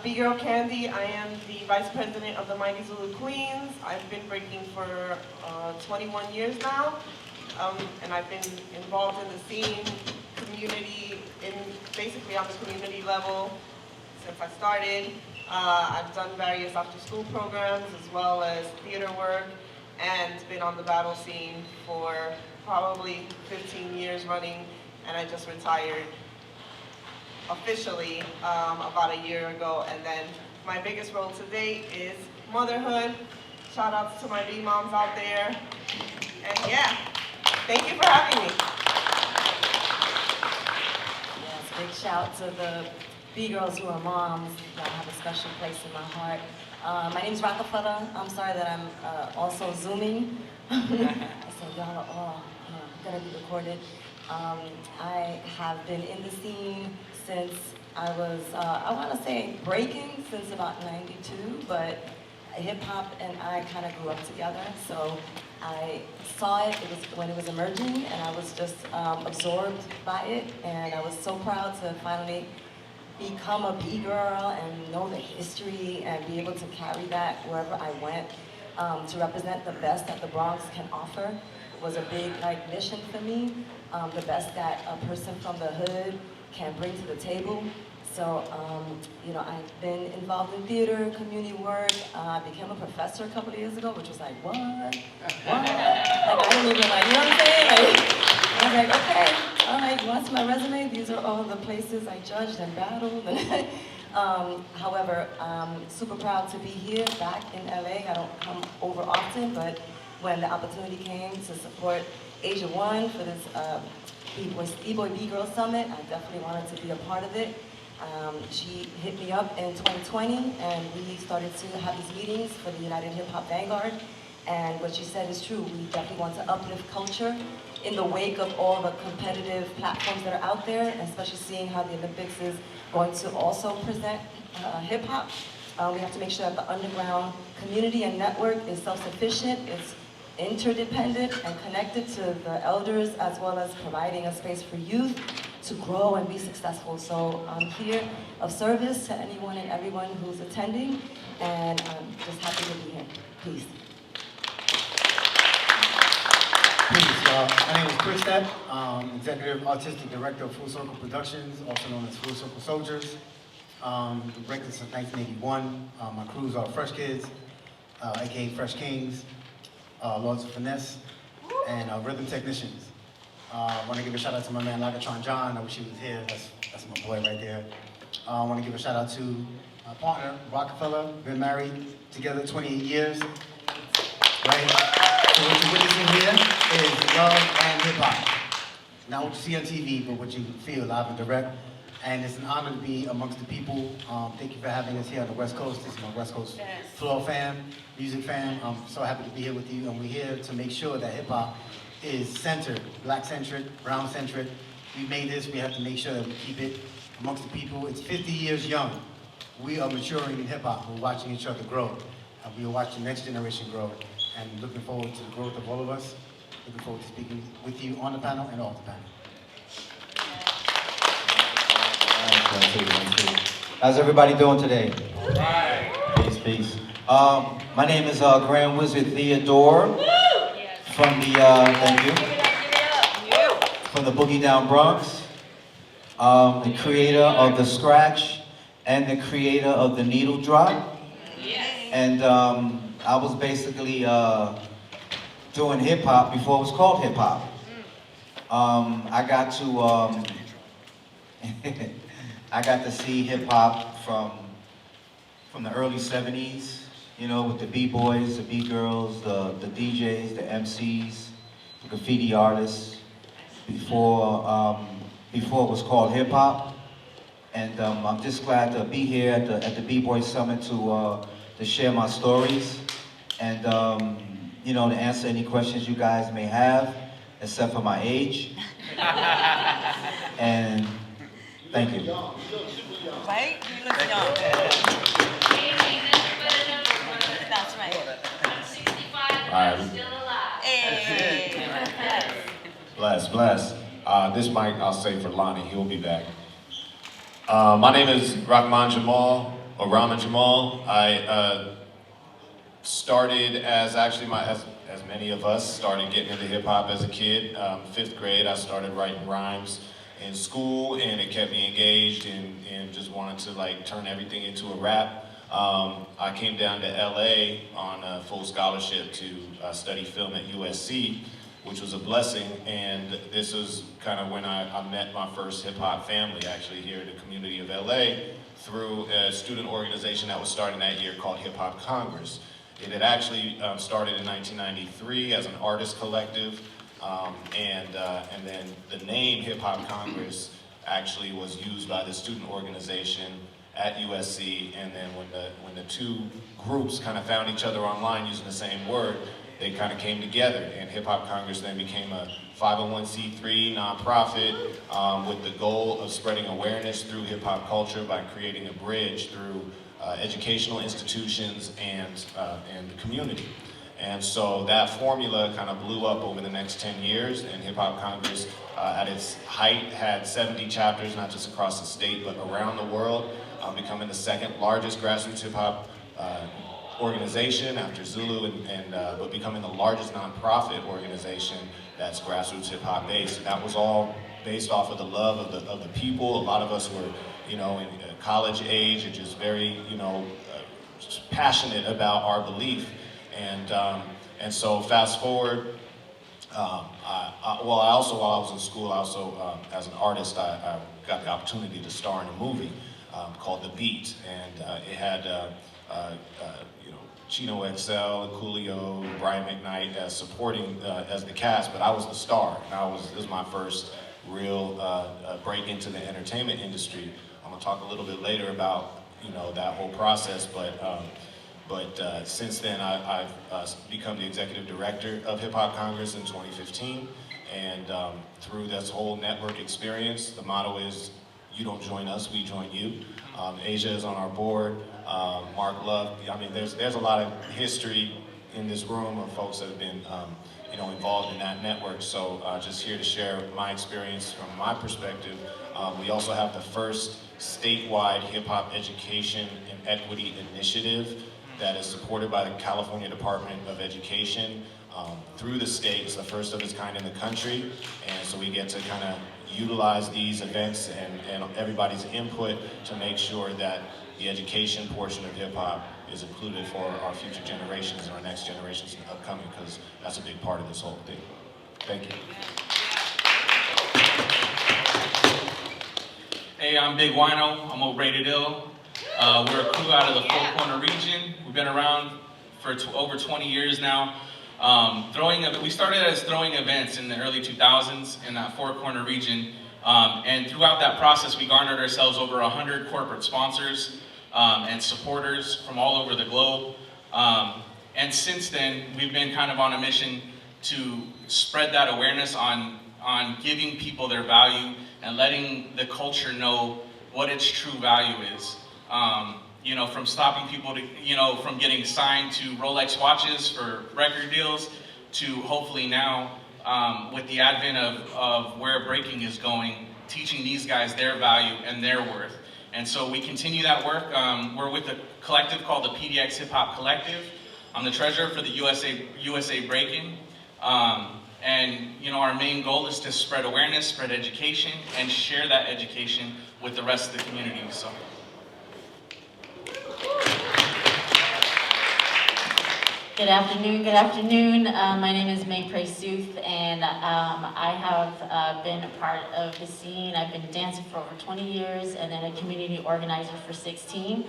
B-Girl Candy. I am the Vice President of the Mighty Zulu Queens. I've been breaking for 21 years now, and I've been involved in the scene, community, basically on the community level since I started. I've done various after-school programs as well as theater work, and been on the battle scene for probably 15 years running, and I just retired officially about a year ago. And then my biggest role to date is motherhood. Shout outs to my B-moms out there. And yeah, thank you for having me. Yes, big shout to the B-girls who are moms. Y'all have a special place in my heart. My name's Rokafella. I'm sorry that I'm also Zooming. So y'all are all gonna be recorded. I have been in the scene since I was, I want to say breaking since about 92, but hip-hop and I kind of grew up together, so I saw it, when it was emerging, and I was just absorbed by it, and I was so proud to finally become a B-girl and know the history and be able to carry that wherever I went. To represent the best that the Bronx can offer was a big mission for me. The best that a person from the hood can bring to the table. So, you know, I've been involved in theater, community work. I became a professor a couple of years ago, which was like, what? Like, I didn't even you know what I'm saying? I was like, okay, all right, you want to see my resume? These are all the places I judged and battled. However, I'm super proud to be here back in LA. I don't come over often, but when the opportunity came to support Asia One for this B-Boy B-Girl Summit, I definitely wanted to be a part of it. She hit me up in 2020, and we started to have these meetings for the United Hip Hop Vanguard. And what she said is true. We definitely want to uplift culture in the wake of all the competitive platforms that are out there, and especially seeing how the Olympics is going to also present hip hop. We have to make sure that the underground community and network is self-sufficient, it's interdependent and connected to the elders, as well as providing a space for youth to grow and be successful. So I'm here of service to anyone and everyone who's attending, and I'm just happy to be here. Peace. My name is Kwikstep, Executive Artistic Director of Full Circle Productions, also known as Full Circle Soldiers. Breakin since 1981. My crews are Fresh Kids, aka Fresh Kings, Lords of Finesse, and Rhythm Technicians. I want to give a shout out to my man Lagatron John. I wish he was here. That's my boy right there. I want to give a shout out to my partner, Rokafella. Been married together 28 years. Right? So what you're witnessing here is love and hip hop. Not what you see on TV, but what you feel live and direct. And it's an honor to be amongst the people. Thank you for having us here on the West Coast. This is my West Coast floor fam, music fam. I'm so happy to be here with you, and we're here to make sure that hip hop is centered, black-centric, brown-centric. We made this, we have to make sure that we keep it amongst the people. It's 50 years young. We are maturing in hip hop. We're watching each other grow. And we are watching the next generation grow. And looking forward to the growth of all of us. Looking forward to speaking with you on the panel and off the panel. How's everybody doing today? All right. Peace, peace. My name is Grand Wizzard Theodore from the thank you from the Boogie Down Bronx, the creator of the scratch and the creator of the needle drop. And I was basically doing hip hop before it was called hip hop. I got to I got to see hip hop from the early 70s, you know, with the B-boys, the B-girls, the DJs, the MCs, the graffiti artists, before it was called hip hop. And I'm just glad to be here at the B-Boy Summit to share my stories and you know, to answer any questions you guys may have, except for my age. And thank you. Right? You look young. That's right. 65 and I'm still alive. Hey. Bless. This mic I'll say for Lonnie, he'll be back. My name is Rahman Jamaal. or Rahman Jamaal. I started as actually as many of us started getting into hip hop as a kid. 5th grade, I started writing rhymes in school, and it kept me engaged and just wanted to like turn everything into a rap. I came down to LA on a full scholarship to study film at USC, which was a blessing, and this was kind of when I met my first hip hop family actually here in the community of LA through a student organization that was starting that year called Hip Hop Congress. It had actually started in 1993 as an artist collective, and then the name Hip Hop Congress actually was used by the student organization at USC, and then when the two groups kind of found each other online using the same word, they kind of came together, and Hip Hop Congress then became a 501c3 nonprofit with the goal of spreading awareness through hip hop culture by creating a bridge through educational institutions and the community. And so that formula kind of blew up over the next 10 years, and Hip Hop Congress at its height had 70 chapters, not just across the state, but around the world, becoming the 2nd largest grassroots hip hop organization after Zulu, but becoming the largest nonprofit organization that's grassroots hip hop based. And that was all based off of the love of the people. A lot of us were, in college age, and just very, just passionate about our belief. And so fast forward, while I was in school, as an artist, I got the opportunity to star in a movie called The Beat, and it had Chino XL, Coolio, Brian McKnight as supporting as the cast, but I was the star, and this was my first real break into the entertainment industry. I'm gonna talk a little bit later about that whole process, but since then I've become the executive director of Hip Hop Congress in 2015, and through this whole network experience, the motto is, you don't join us, we join you. Asia is on our board, Mark Love. I mean, there's a lot of history in this room of folks that have been involved in that network. So just here to share my experience from my perspective. We also have the first statewide hip hop education and equity initiative that is supported by the California Department of Education through the state. It's the first of its kind in the country, and so we get to kind of utilize these events and everybody's input to make sure that the education portion of hip hop is included for our future generations and our next generations upcoming, because that's a big part of this whole thing. Thank you. Hey, I'm Big Wyno. I'm over Rated Ill. We're a crew out of the Four Corner region. We've been around for over 20 years now. We started as throwing events in the early 2000s in that Four Corner region. And throughout that process, we garnered ourselves over 100 corporate sponsors and supporters from all over the globe. And since then, we've been kind of on a mission to spread that awareness on giving people their value and letting the culture know what its true value is. From stopping people to, from getting signed to Rolex watches for record deals to hopefully now, with the advent of where breaking is going, teaching these guys their value and their worth. And so we continue that work. We're with a collective called the PDX Hip Hop Collective. I'm the treasurer for the USA Breakin. And our main goal is to spread awareness, spread education, and share that education with the rest of the community. So. Good afternoon. My name is May Praseuth, and I have been a part of the scene. I've been dancing for over 20 years and then a community organizer for 16.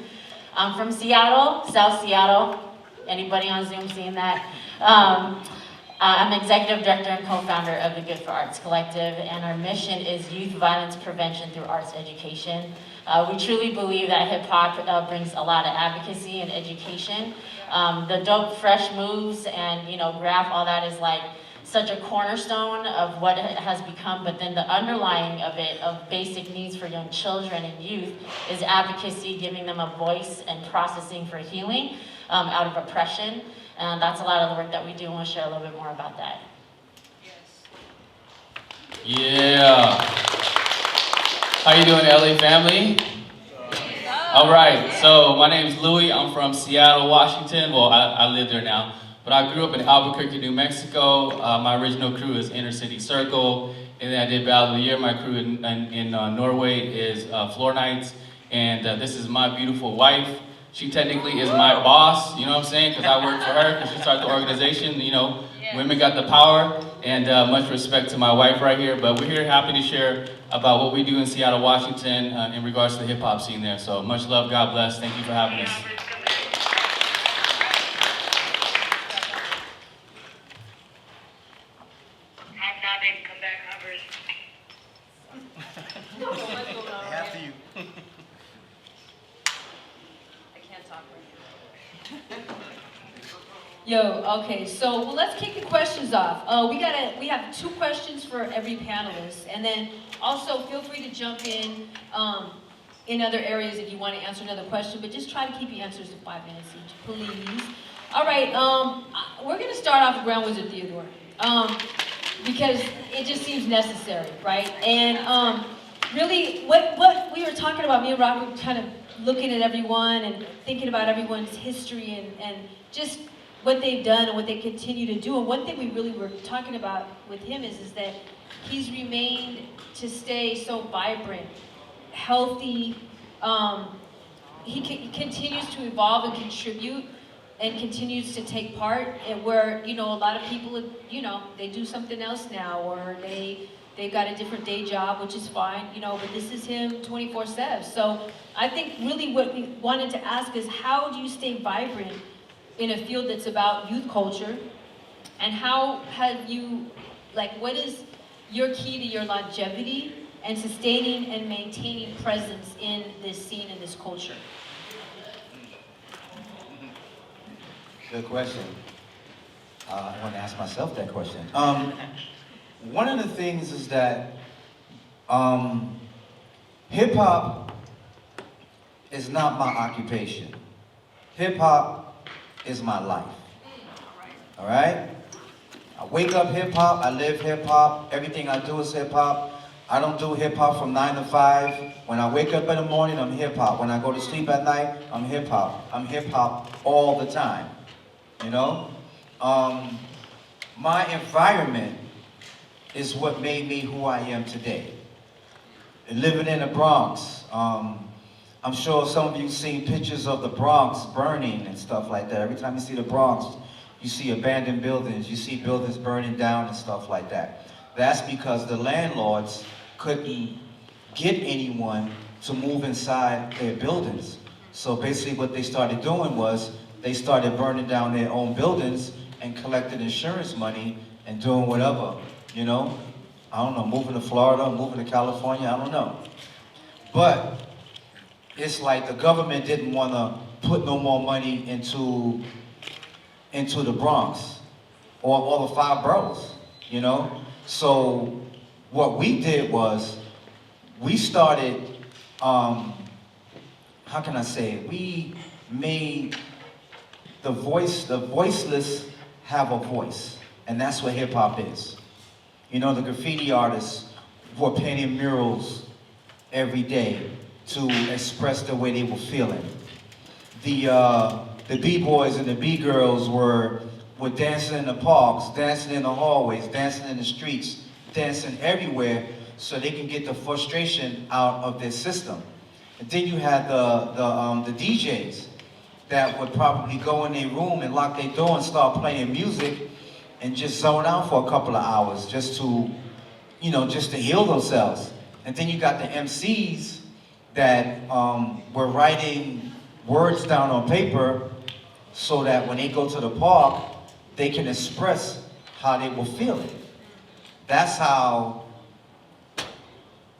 I'm from Seattle, South Seattle. Anybody on Zoom seeing that? I'm executive director and co-founder of the Good for Arts Collective, and our mission is youth violence prevention through arts education. We truly believe that hip-hop brings a lot of advocacy and education. The dope, fresh moves and, graph, all that is like such a cornerstone of what it has become, but then the underlying of it, of basic needs for young children and youth, is advocacy, giving them a voice and processing for healing out of oppression. And that's a lot of the work that we do, and we'll share a little bit more about that. Yeah. How you doing, LA family? All right, so my name is Louie. I'm from Seattle, Washington. Well, I live there now. But I grew up in Albuquerque, New Mexico. My original crew is Inner City Circle. And then I did Battle of the Year. My crew in Norway is Floor Nights. And this is my beautiful wife. She technically is my boss, you know what I'm saying? Because I work for her, because she started the organization. You know, women got the power. And much respect to my wife right here. But we're here happy to share about what we do in Seattle, Washington in regards to the hip hop scene there. So much love, God bless. Thank you for having us. After you. I can't talk right now. Yo, okay, so well, let's kick the questions off. We have 2 questions for every panelist, and then also feel free to jump in other areas if you want to answer another question, but just try to keep your answers to 5 minutes each, please. All right, we're gonna start off with Grand Wizard Theodore, because it just seems necessary, right? And really, what we were talking about, me and Rob were kind of looking at everyone and thinking about everyone's history and just what they've done and what they continue to do. And one thing we really were talking about with him is that he's remained to stay so vibrant, healthy. He continues to evolve and contribute and continues to take part, and where, you know, a lot of people, you know, they do something else now, or they've got a different day job, which is fine, you know, but this is him 24/7. So I think really what we wanted to ask is, how do you stay vibrant in a field that's about youth culture? And how have you, like, what is your key to your longevity and sustaining and maintaining presence in this scene and this culture? Good question. I want to ask myself that question. One of the things is that hip-hop is not my occupation. Hip-hop is my life. All right? I wake up hip-hop, I live hip-hop, everything I do is hip-hop. I don't do hip-hop from 9 to 5. When I wake up in the morning, I'm hip-hop. When I go to sleep at night, I'm hip-hop. I'm hip-hop all the time. You know? My environment is what made me who I am today. And living in the Bronx, I'm sure some of you seen pictures of the Bronx burning and stuff like that. Every time you see the Bronx, you see abandoned buildings, you see buildings burning down and stuff like that. That's because the landlords couldn't get anyone to move inside their buildings. So basically what they started doing was, they started burning down their own buildings and collecting insurance money and doing whatever, you know? I don't know, moving to Florida, moving to California, I don't know. But it's like the government didn't want to put no more money into the Bronx or all the 5 boroughs, you know? So what we did was, we started, how can I say it? We made the voiceless have a voice, and that's what hip hop is. You know, the graffiti artists were painting murals every day to express the way they were feeling. The B-boys and the B-girls were dancing in the parks, dancing in the hallways, dancing in the streets, dancing everywhere so they can get the frustration out of their system. And then you had the DJs that would probably go in their room and lock their door and start playing music and just zone out for a couple of hours just to, you know, just to heal themselves. And then you got the MCs that were writing words down on paper so that when they go to the park, they can express how they were feeling. That's how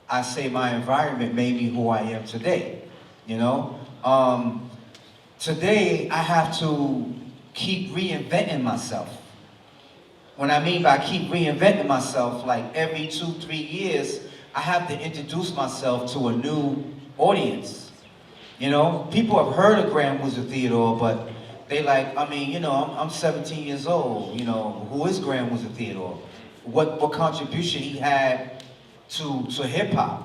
I say my environment made me who I am today, you know? Today, I have to keep reinventing myself. When I mean by keep reinventing myself, like every 2-3 years, I have to introduce myself to a new audience. You know, people have heard of Grand Wizard Theodore, but they like, I mean, you know, I'm 17 years old, you know, who is Grand Wizard Theodore? What contribution he had to hip hop?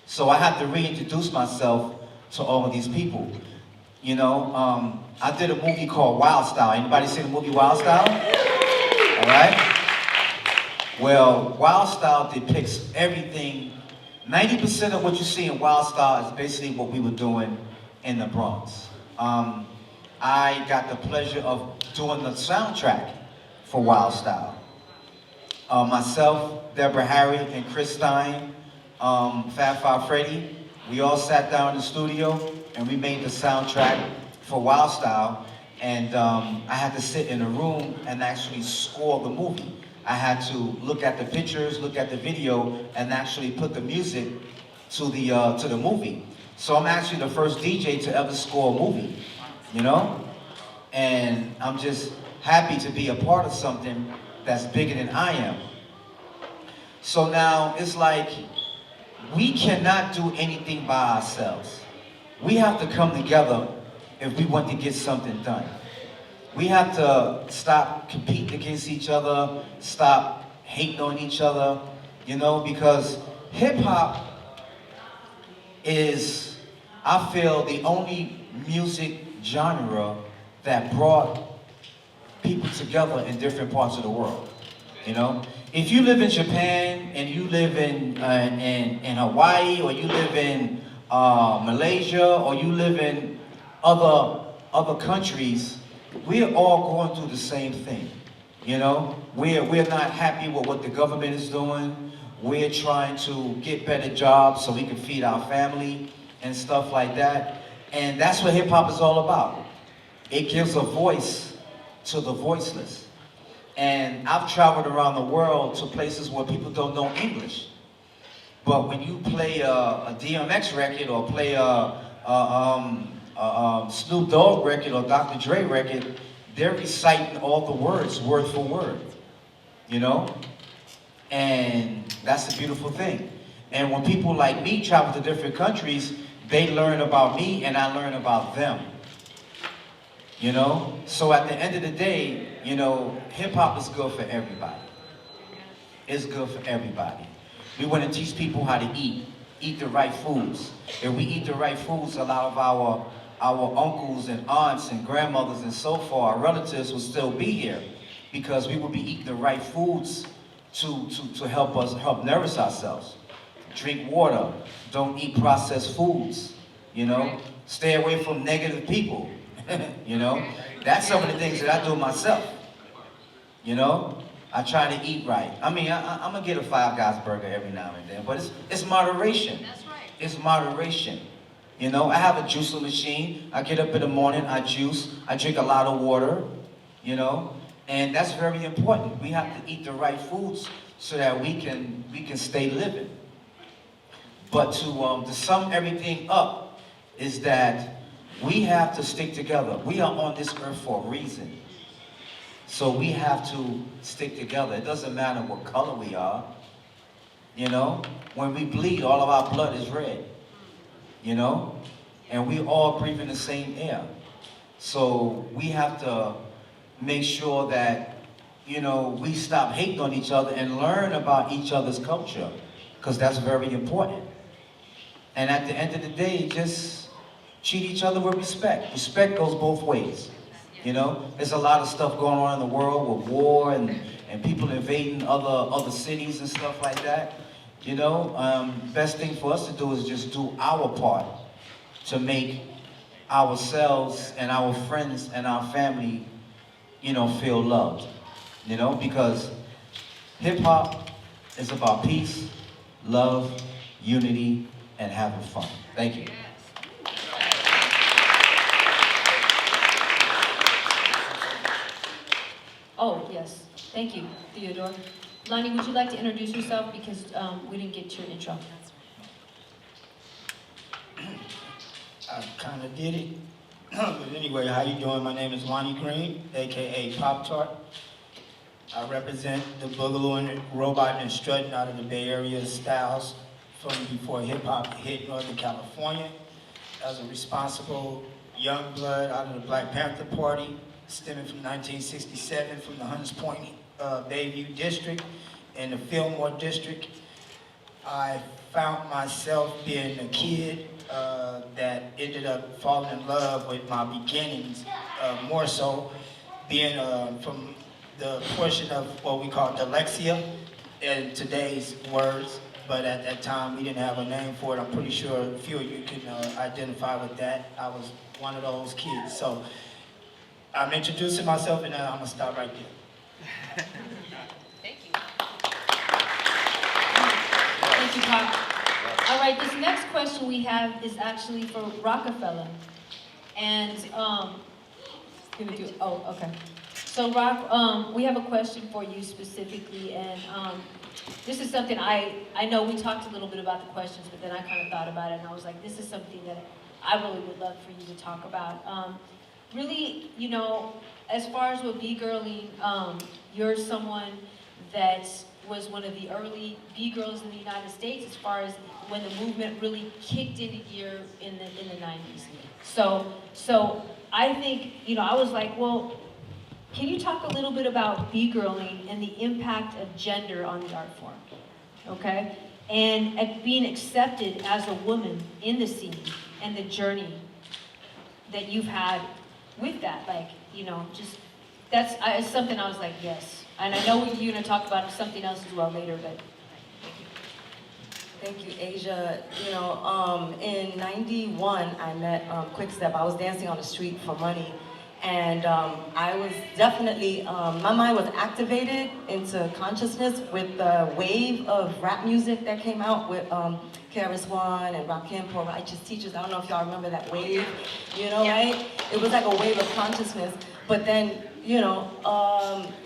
So I have to reintroduce myself to all of these people. You know, I did a movie called Wild Style. Anybody seen the movie Wild Style? All right. Well, Wild Style depicts everything. 90% of what you see in Wild Style is basically what we were doing in the Bronx. I got the pleasure of doing the soundtrack for Wild Style. Myself, Deborah Harry, and Chris Stein, Fab Five Freddy, we all sat down in the studio and we made the soundtrack for Wild Style. And I had to sit in a room and actually score the movie. I had to look at the pictures, look at the video, and actually put the music to the movie. So I'm actually the first DJ to ever score a movie, you know? And I'm just happy to be a part of something that's bigger than I am. So now it's like, we cannot do anything by ourselves. We have to come together if we want to get something done. We have to stop competing against each other, stop hating on each other, you know, because hip hop is, I feel, the only music genre that brought people together in different parts of the world, you know? If you live in Japan and you live in Hawaii, or you live in Malaysia, or you live in other countries, we're all going through the same thing, you know? We're not happy with what the government is doing. We're trying to get better jobs so we can feed our family and stuff like that. And that's what hip hop is all about. It gives a voice to the voiceless. And I've traveled around the world to places where people don't know English. But when you play a DMX record or play a Snoop Dogg record or Dr. Dre record, they're reciting all the words word for word, you know? And that's a beautiful thing. And when people like me travel to different countries, they learn about me and I learn about them, you know? So at the end of the day, you know, hip hop is good for everybody. It's good for everybody. We want to teach people how to eat the right foods. If we eat the right foods, a lot of our uncles and aunts and grandmothers and so forth, our relatives will still be here because we will be eating the right foods to help nourish ourselves. Drink water, don't eat processed foods, you know? Stay away from negative people, you know? That's some of the things that I do myself, you know? I try to eat right. I mean, I'm gonna get a Five Guys burger every now and then, but it's moderation. That's right. It's moderation. You know, I have a juicing machine. I get up in the morning, I juice. I drink a lot of water, you know? And that's very important. We have to eat the right foods so that we can stay living. But to sum everything up is that we have to stick together. We are on this earth for a reason. So we have to stick together. It doesn't matter what color we are. You know, when we bleed, all of our blood is red. You know, and we all breathe in the same air. So we have to make sure that, you know, we stop hating on each other and learn about each other's culture, because that's very important. And at the end of the day, just treat each other with respect. Respect goes both ways. You know, there's a lot of stuff going on in the world with war and people invading other cities and stuff like that. You know, best thing for us to do is just do our part to make ourselves and our friends and our family, you know, feel loved. You know, because hip hop is about peace, love, unity, and having fun. Thank you. Oh, yes. Thank you, Theodore. Lonnie, would you like to introduce yourself because we didn't get your intro? I kind of did it. But anyway, how you doing? My name is Lonnie Green, aka PopTart. I represent the Boogaloo Robot and Strutting out of the Bay Area styles from before hip hop hit Northern California. As a responsible young blood out of the Black Panther Party, stemming from 1967 from the Hunters Point Bayview District and the Fillmore District. I found myself being a kid that ended up falling in love with my beginnings, more so being from the portion of what we call dyslexia in today's words, but at that time we didn't have a name for it. I'm pretty sure a few of you can identify with that. I was one of those kids. So I'm introducing myself and I'm gonna stop right there. Thank you. Thank you, Pop. All right, this next question we have is actually for Rokafella. And, okay. So Rock, we have a question for you specifically, and this is something I know we talked a little bit about the questions, but then I kind of thought about it and I was like, this is something that I really would love for you to talk about. Really, you know, as far as with B-girling, you're someone that was one of the early B-girls in the United States as far as when the movement really kicked into gear in the 90s. So I think, you know, I was like, well, can you talk a little bit about B-girling and the impact of gender on the art form, okay? And being accepted as a woman in the scene and the journey that you've had with that, like, you know, just, it's something I was like, yes. And I know you're gonna talk about something else as well later, but. Thank you, Asia. You know, in '91, I met Kwikstep. I was dancing on the street for money. And I was definitely, my mind was activated into consciousness with the wave of rap music that came out with KRS-One and Breakin, Poor Righteous Teachers. I don't know if y'all remember that wave, you know, right? It was like a wave of consciousness. But then, you know,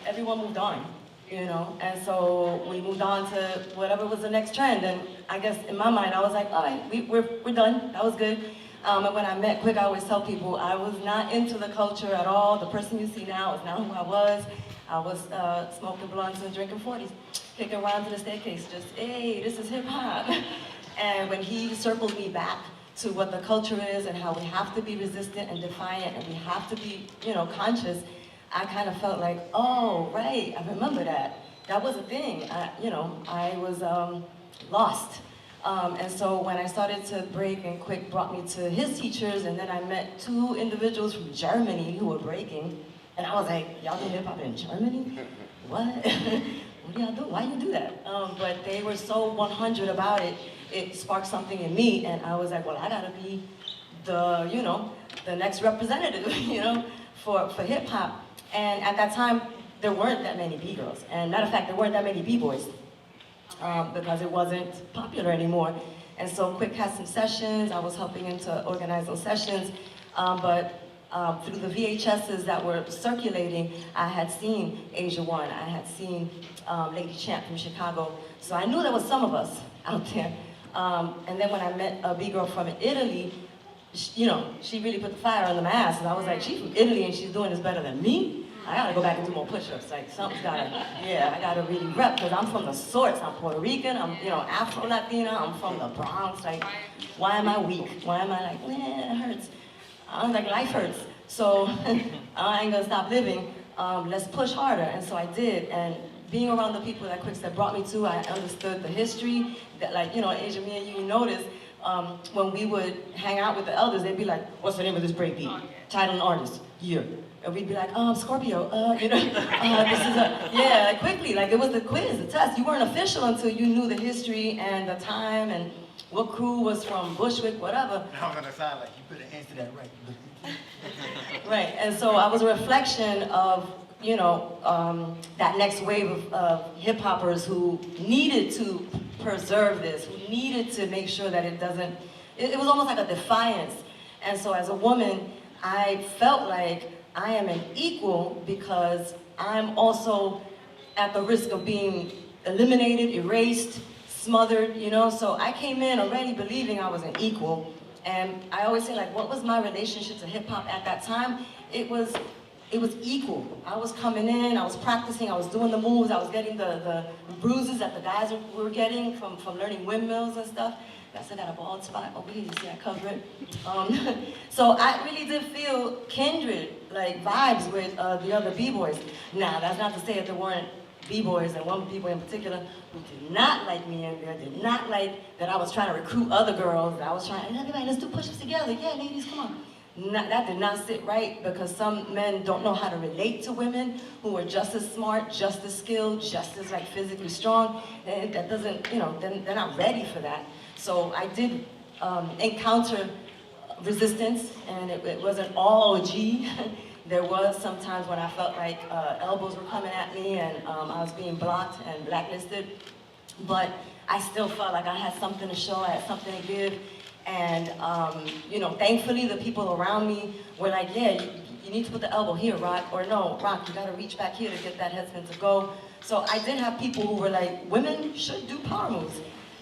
everyone moved on, you know? And so we moved on to whatever was the next trend. And I guess in my mind, I was like, all right, we're done. That was good. And when I met Quick, I always tell people I was not into the culture at all. The person you see now is not who I was. I was smoking blunts and drinking 40s, kicking around to the staircase, just, hey, this is hip hop. And when he circled me back to what the culture is and how we have to be resistant and defiant and we have to be, you know, conscious, I kind of felt like, oh, right, I remember that. That was a thing. I was lost. And so when I started to break, and Quick brought me to his teachers, and then I met two individuals from Germany who were breaking, and I was like, y'all do hip hop in Germany? What? What do y'all do? Why you do that? But they were so 100 about it, it sparked something in me, and I was like, well, I gotta be the, you know, the next representative, you know, for hip hop. And at that time, there weren't that many B-girls, and matter of fact, there weren't that many B-boys. Because it wasn't popular anymore. And so Quick had some sessions, I was helping him to organize those sessions, but through the VHSs that were circulating, I had seen Asia One, I had seen Lady Champ from Chicago, so I knew there was some of us out there. And then when I met a B-girl from Italy, you know, she really put the fire on the ass, and I was like, she's from Italy and she's doing this better than me? I gotta go back and do more push-ups, like something's gotta, I gotta really rep, because I'm from the source. I'm Puerto Rican, I'm, you know, Afro-Latina, I'm from the Bronx, like, why am I weak? Why am I like, it hurts? I was like, life hurts, so I ain't gonna stop living, let's push harder, and so I did, and being around the people that Kwikstep brought me to, I understood the history, that, like, you know, Asia, me and you notice, when we would hang out with the elders, they'd be like, what's the name of this breakbeat? Title and artist, year. And we'd be like, Scorpio, you know, this is like quickly, like it was the quiz, the test. You weren't official until you knew the history and the time and what crew was from Bushwick, whatever. I'm gonna sound like you couldn't answer that right. Right, and so I was a reflection of, you know, that next wave of hip hoppers who needed to preserve this, who needed to make sure that it doesn't, it was almost like a defiance. And so as a woman, I felt like I am an equal because I'm also at the risk of being eliminated, erased, smothered, you know? So I came in already believing I was an equal. And I always say, like, what was my relationship to hip hop at that time? It was equal. I was coming in, I was practicing, I was doing the moves, I was getting the bruises that the guys were getting from learning windmills and stuff. I still got a bald spot over here, you see I cover it. So I really did feel kindred, like vibes with the other B-boys. Now, that's not to say that there weren't B-boys and one B-boy in particular who did not like me in there, did not like that I was trying to recruit other girls. I was trying, everybody, let's do push-ups together. Yeah, ladies, come on. That did not sit right because some men don't know how to relate to women who are just as smart, just as skilled, just as like physically strong. And that doesn't, you know, they're not ready for that. So I did encounter resistance, and it wasn't all G. There was sometimes when I felt like elbows were coming at me and I was being blocked and blacklisted, but I still felt like I had something to show, I had something to give. And, you know, thankfully the people around me were like, yeah, you need to put the elbow here, Rock, or no, Rock, you gotta reach back here to get that headspin to go. So I did have people who were like, women should do power moves.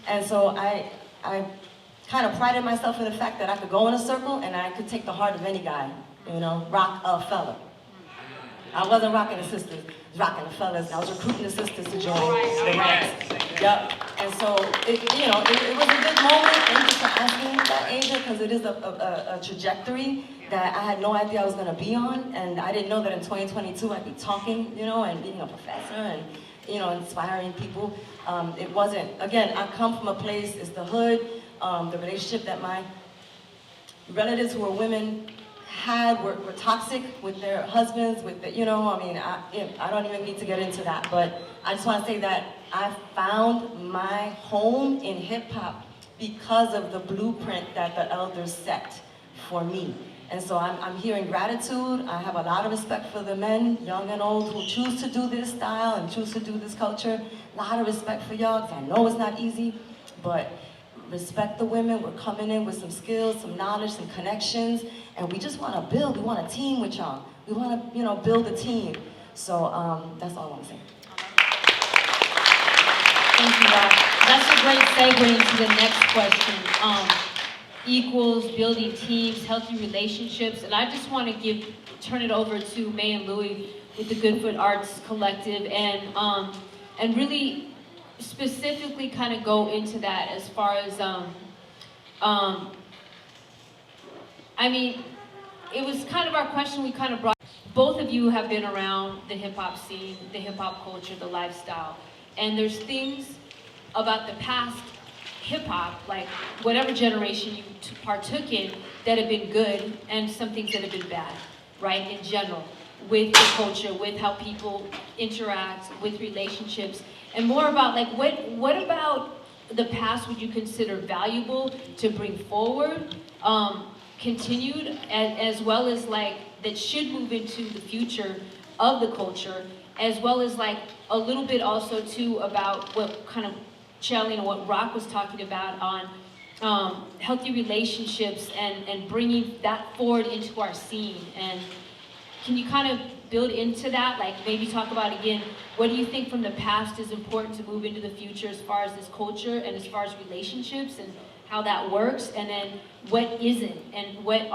And so I kind of prided myself in the fact that I could go in a circle and I could take the heart of any guy, you know, rock a fella. I wasn't rocking the sisters, I was rocking the fellas. I was recruiting the sisters to join the ranks. Yep. And so, you know, it was a good moment. Thank you for asking that, Asia, because it is a trajectory that I had no idea I was going to be on. And I didn't know that in 2022 I'd be talking, you know, and being a professor and, you know, inspiring people. It wasn't, again, I come from a place, it's the hood, the relationship that my relatives who were women had were toxic with their husbands, with the, you know, I mean, I don't even need to get into that, but I just want to say that I found my home in hip hop because of the blueprint that the elders set for me. And so I'm here in gratitude. I have a lot of respect for the men, young and old, who choose to do this style and choose to do this culture. A lot of respect for y'all, because I know it's not easy, but respect the women. We're coming in with some skills, some knowledge, some connections, and we just want to build. We want a team with y'all. We want to, you know, build a team. So that's all I want to say. Thank you, Rob. That's a great segue into the next question. Equals, building teams, healthy relationships, and I just want to turn it over to May and Louie with the Goodfoot Arts Collective, and really specifically kind of go into that as far as I mean, it was kind of our question we kind of brought. Both of you have been around the hip hop scene, the hip hop culture, the lifestyle, and there's things about the past hip hop, like whatever generation you partook in, that have been good, and some things that have been bad, right, in general, with the culture, with how people interact, with relationships, and more about like what about the past would you consider valuable to bring forward, continued, as well as like that should move into the future of the culture, as well as like a little bit also too about what kind of Shelly and what Rock was talking about on healthy relationships and bringing that forward into our scene. And can you kind of build into that? Like maybe talk about again, what do you think from the past is important to move into the future as far as this culture and as far as relationships and how that works, and then what isn't, and what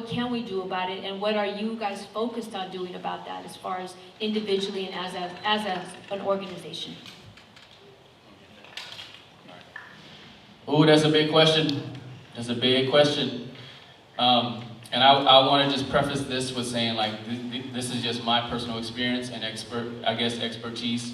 can we do about it, and what are you guys focused on doing about that as far as individually and as an organization? Ooh, that's a big question. That's a big question. And I want to just preface this with saying, like, this is just my personal experience and expertise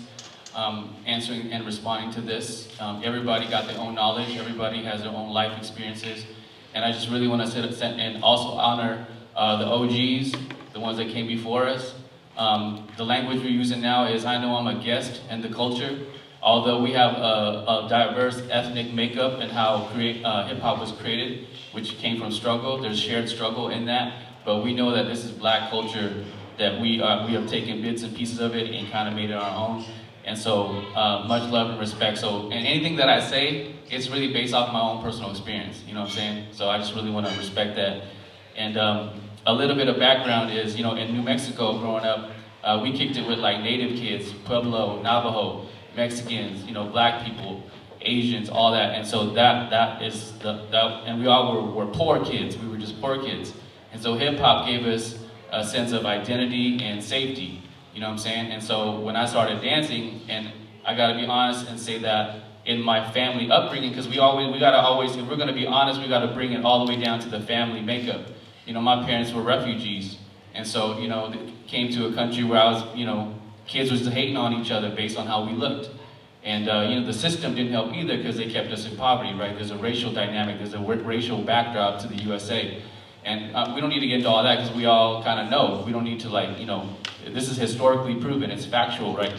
answering and responding to this. Everybody got their own knowledge. Everybody has their own life experiences. And I just really want to sit and also honor the OGs, the ones that came before us. The language we're using now is, I know I'm a guest in the culture. Although we have a diverse ethnic makeup and how hip-hop was created, which came from struggle, there's shared struggle in that, but we know that this is black culture, that we have taken bits and pieces of it and kind of made it our own. And so, much love and respect. So, and anything that I say, it's really based off my own personal experience, you know what I'm saying? So I just really want to respect that. And a little bit of background is, you know, in New Mexico growing up, we kicked it with like native kids, Pueblo, Navajo, Mexicans, you know, black people, Asians, all that. And so that is and we all were poor kids. We were just poor kids. And so hip hop gave us a sense of identity and safety, you know what I'm saying? And so when I started dancing, and I gotta be honest and say that in my family upbringing, because we gotta always, if we're gonna be honest, we gotta bring it all the way down to the family makeup. You know, my parents were refugees. And so, you know, they came to a country where I was, you know, Kids was hating on each other based on how we looked. And you know, the system didn't help either because they kept us in poverty, right? There's a racial dynamic, there's a racial backdrop to the USA. And we don't need to get into all that because we all kind of know. We don't need to, like, you know, this is historically proven, it's factual, right?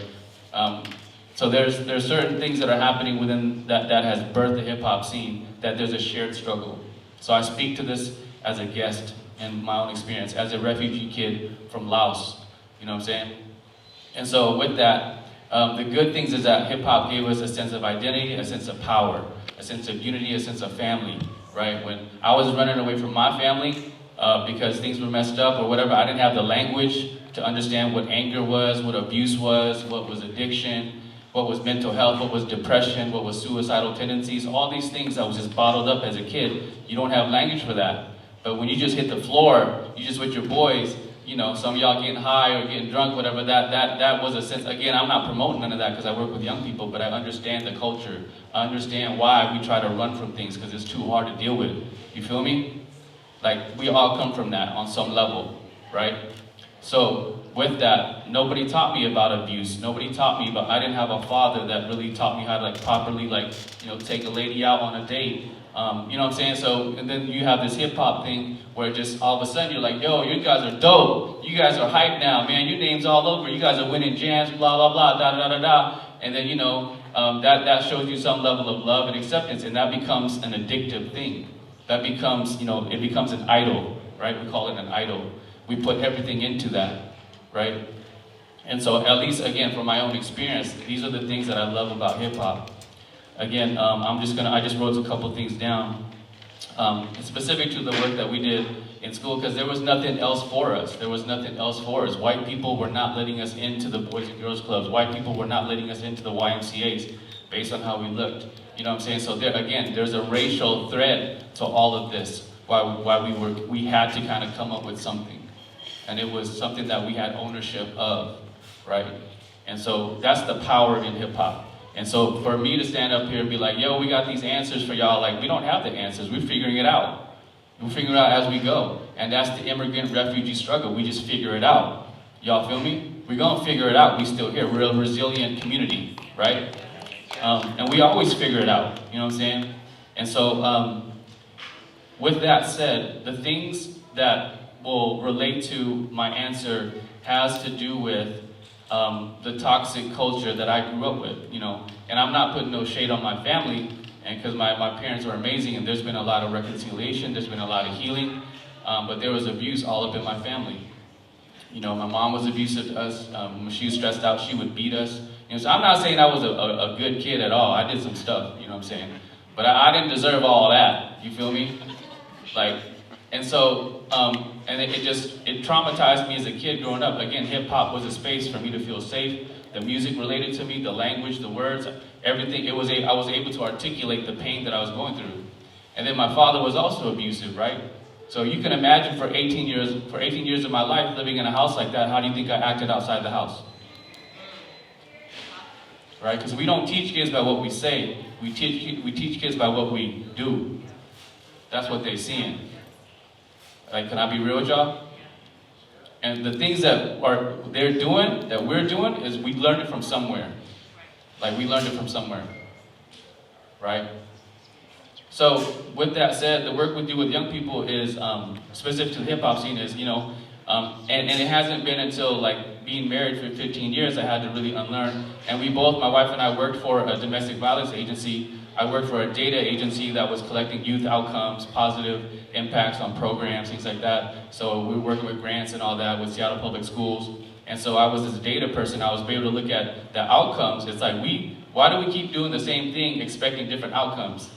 So there's certain things that are happening within that has birthed the hip hop scene, that there's a shared struggle. So I speak to this as a guest and my own experience, as a refugee kid from Laos, you know what I'm saying? And so with that, the good things is that hip hop gave us a sense of identity, a sense of power, a sense of unity, a sense of family, right? When I was running away from my family because things were messed up or whatever, I didn't have the language to understand what anger was, what abuse was, what was addiction, what was mental health, what was depression, what was suicidal tendencies, all these things that was just bottled up as a kid. You don't have language for that. But when you just hit the floor, you just with your boys, you know, some of y'all getting high or getting drunk, whatever, that was a sense. Again, I'm not promoting none of that because I work with young people, but I understand the culture. I understand why we try to run from things because it's too hard to deal with. You feel me? Like, we all come from that on some level, right? So with that, nobody taught me about abuse. Nobody taught me about, I didn't have a father that really taught me how to, like, properly, like, you know, take a lady out on a date. You know what I'm saying? So, and then you have this hip hop thing where just all of a sudden you're like, yo, you guys are dope. You guys are hype now, man. Your name's all over. You guys are winning jams, blah, blah, blah, da, da, da, da. And then, you know, that shows you some level of love and acceptance, and that becomes an addictive thing. That becomes, you know, it becomes an idol, right? We call it an idol. We put everything into that, right? And so, at least, again, from my own experience, these are the things that I love about hip hop. Again, I just wrote a couple things down. Specific to the work that we did in school, because there was nothing else for us. There was nothing else for us. White people were not letting us into the Boys and Girls Clubs. White people were not letting us into the YMCAs based on how we looked. You know what I'm saying? So there, again, there's a racial thread to all of this. Why we had to kind of come up with something. And it was something that we had ownership of, right? And so that's the power in hip hop. And so for me to stand up here and be like, yo, we got these answers for y'all, like, we don't have the answers. We're figuring it out. We're figuring it out as we go. And that's the immigrant refugee struggle. We just figure it out. Y'all feel me? We're going to figure it out. We still here. We're a resilient community, right? And we always figure it out. You know what I'm saying? And so with that said, the things that will relate to my answer has to do with the toxic culture that I grew up with, you know. And I'm not putting no shade on my family, and because my parents are amazing, and there's been a lot of reconciliation, there's been a lot of healing, but there was abuse all up in my family. You know, my mom was abusive to us. When she was stressed out, she would beat us. You know, so I'm not saying I was a good kid at all. I did some stuff, you know what I'm saying? But I didn't deserve all that, you feel me? Like, and so, and it traumatized me as a kid growing up. Again, hip hop was a space for me to feel safe. The music related to me, the language, the words, everything. I was able to articulate the pain that I was going through. And then my father was also abusive, right? So you can imagine for 18 years of my life living in a house like that, how do you think I acted outside the house? Right? Because we don't teach kids by what we say. We teach kids by what we do. That's what they're seeing. Like, can I be real with y'all? And the things that we're doing, is we learned it from somewhere. Like, we learned it from somewhere. Right? So, with that said, the work we do with young people is, specific to the hip-hop scene is, you know, and it hasn't been until, like, being married for 15 years I had to really unlearn. And we both, my wife and I, worked for a domestic violence agency. I worked for a data agency that was collecting youth outcomes, positive impacts on programs, things like that. So we were working with grants and all that with Seattle Public Schools. And so I was this data person. I was able to look at the outcomes. It's like, why do we keep doing the same thing expecting different outcomes?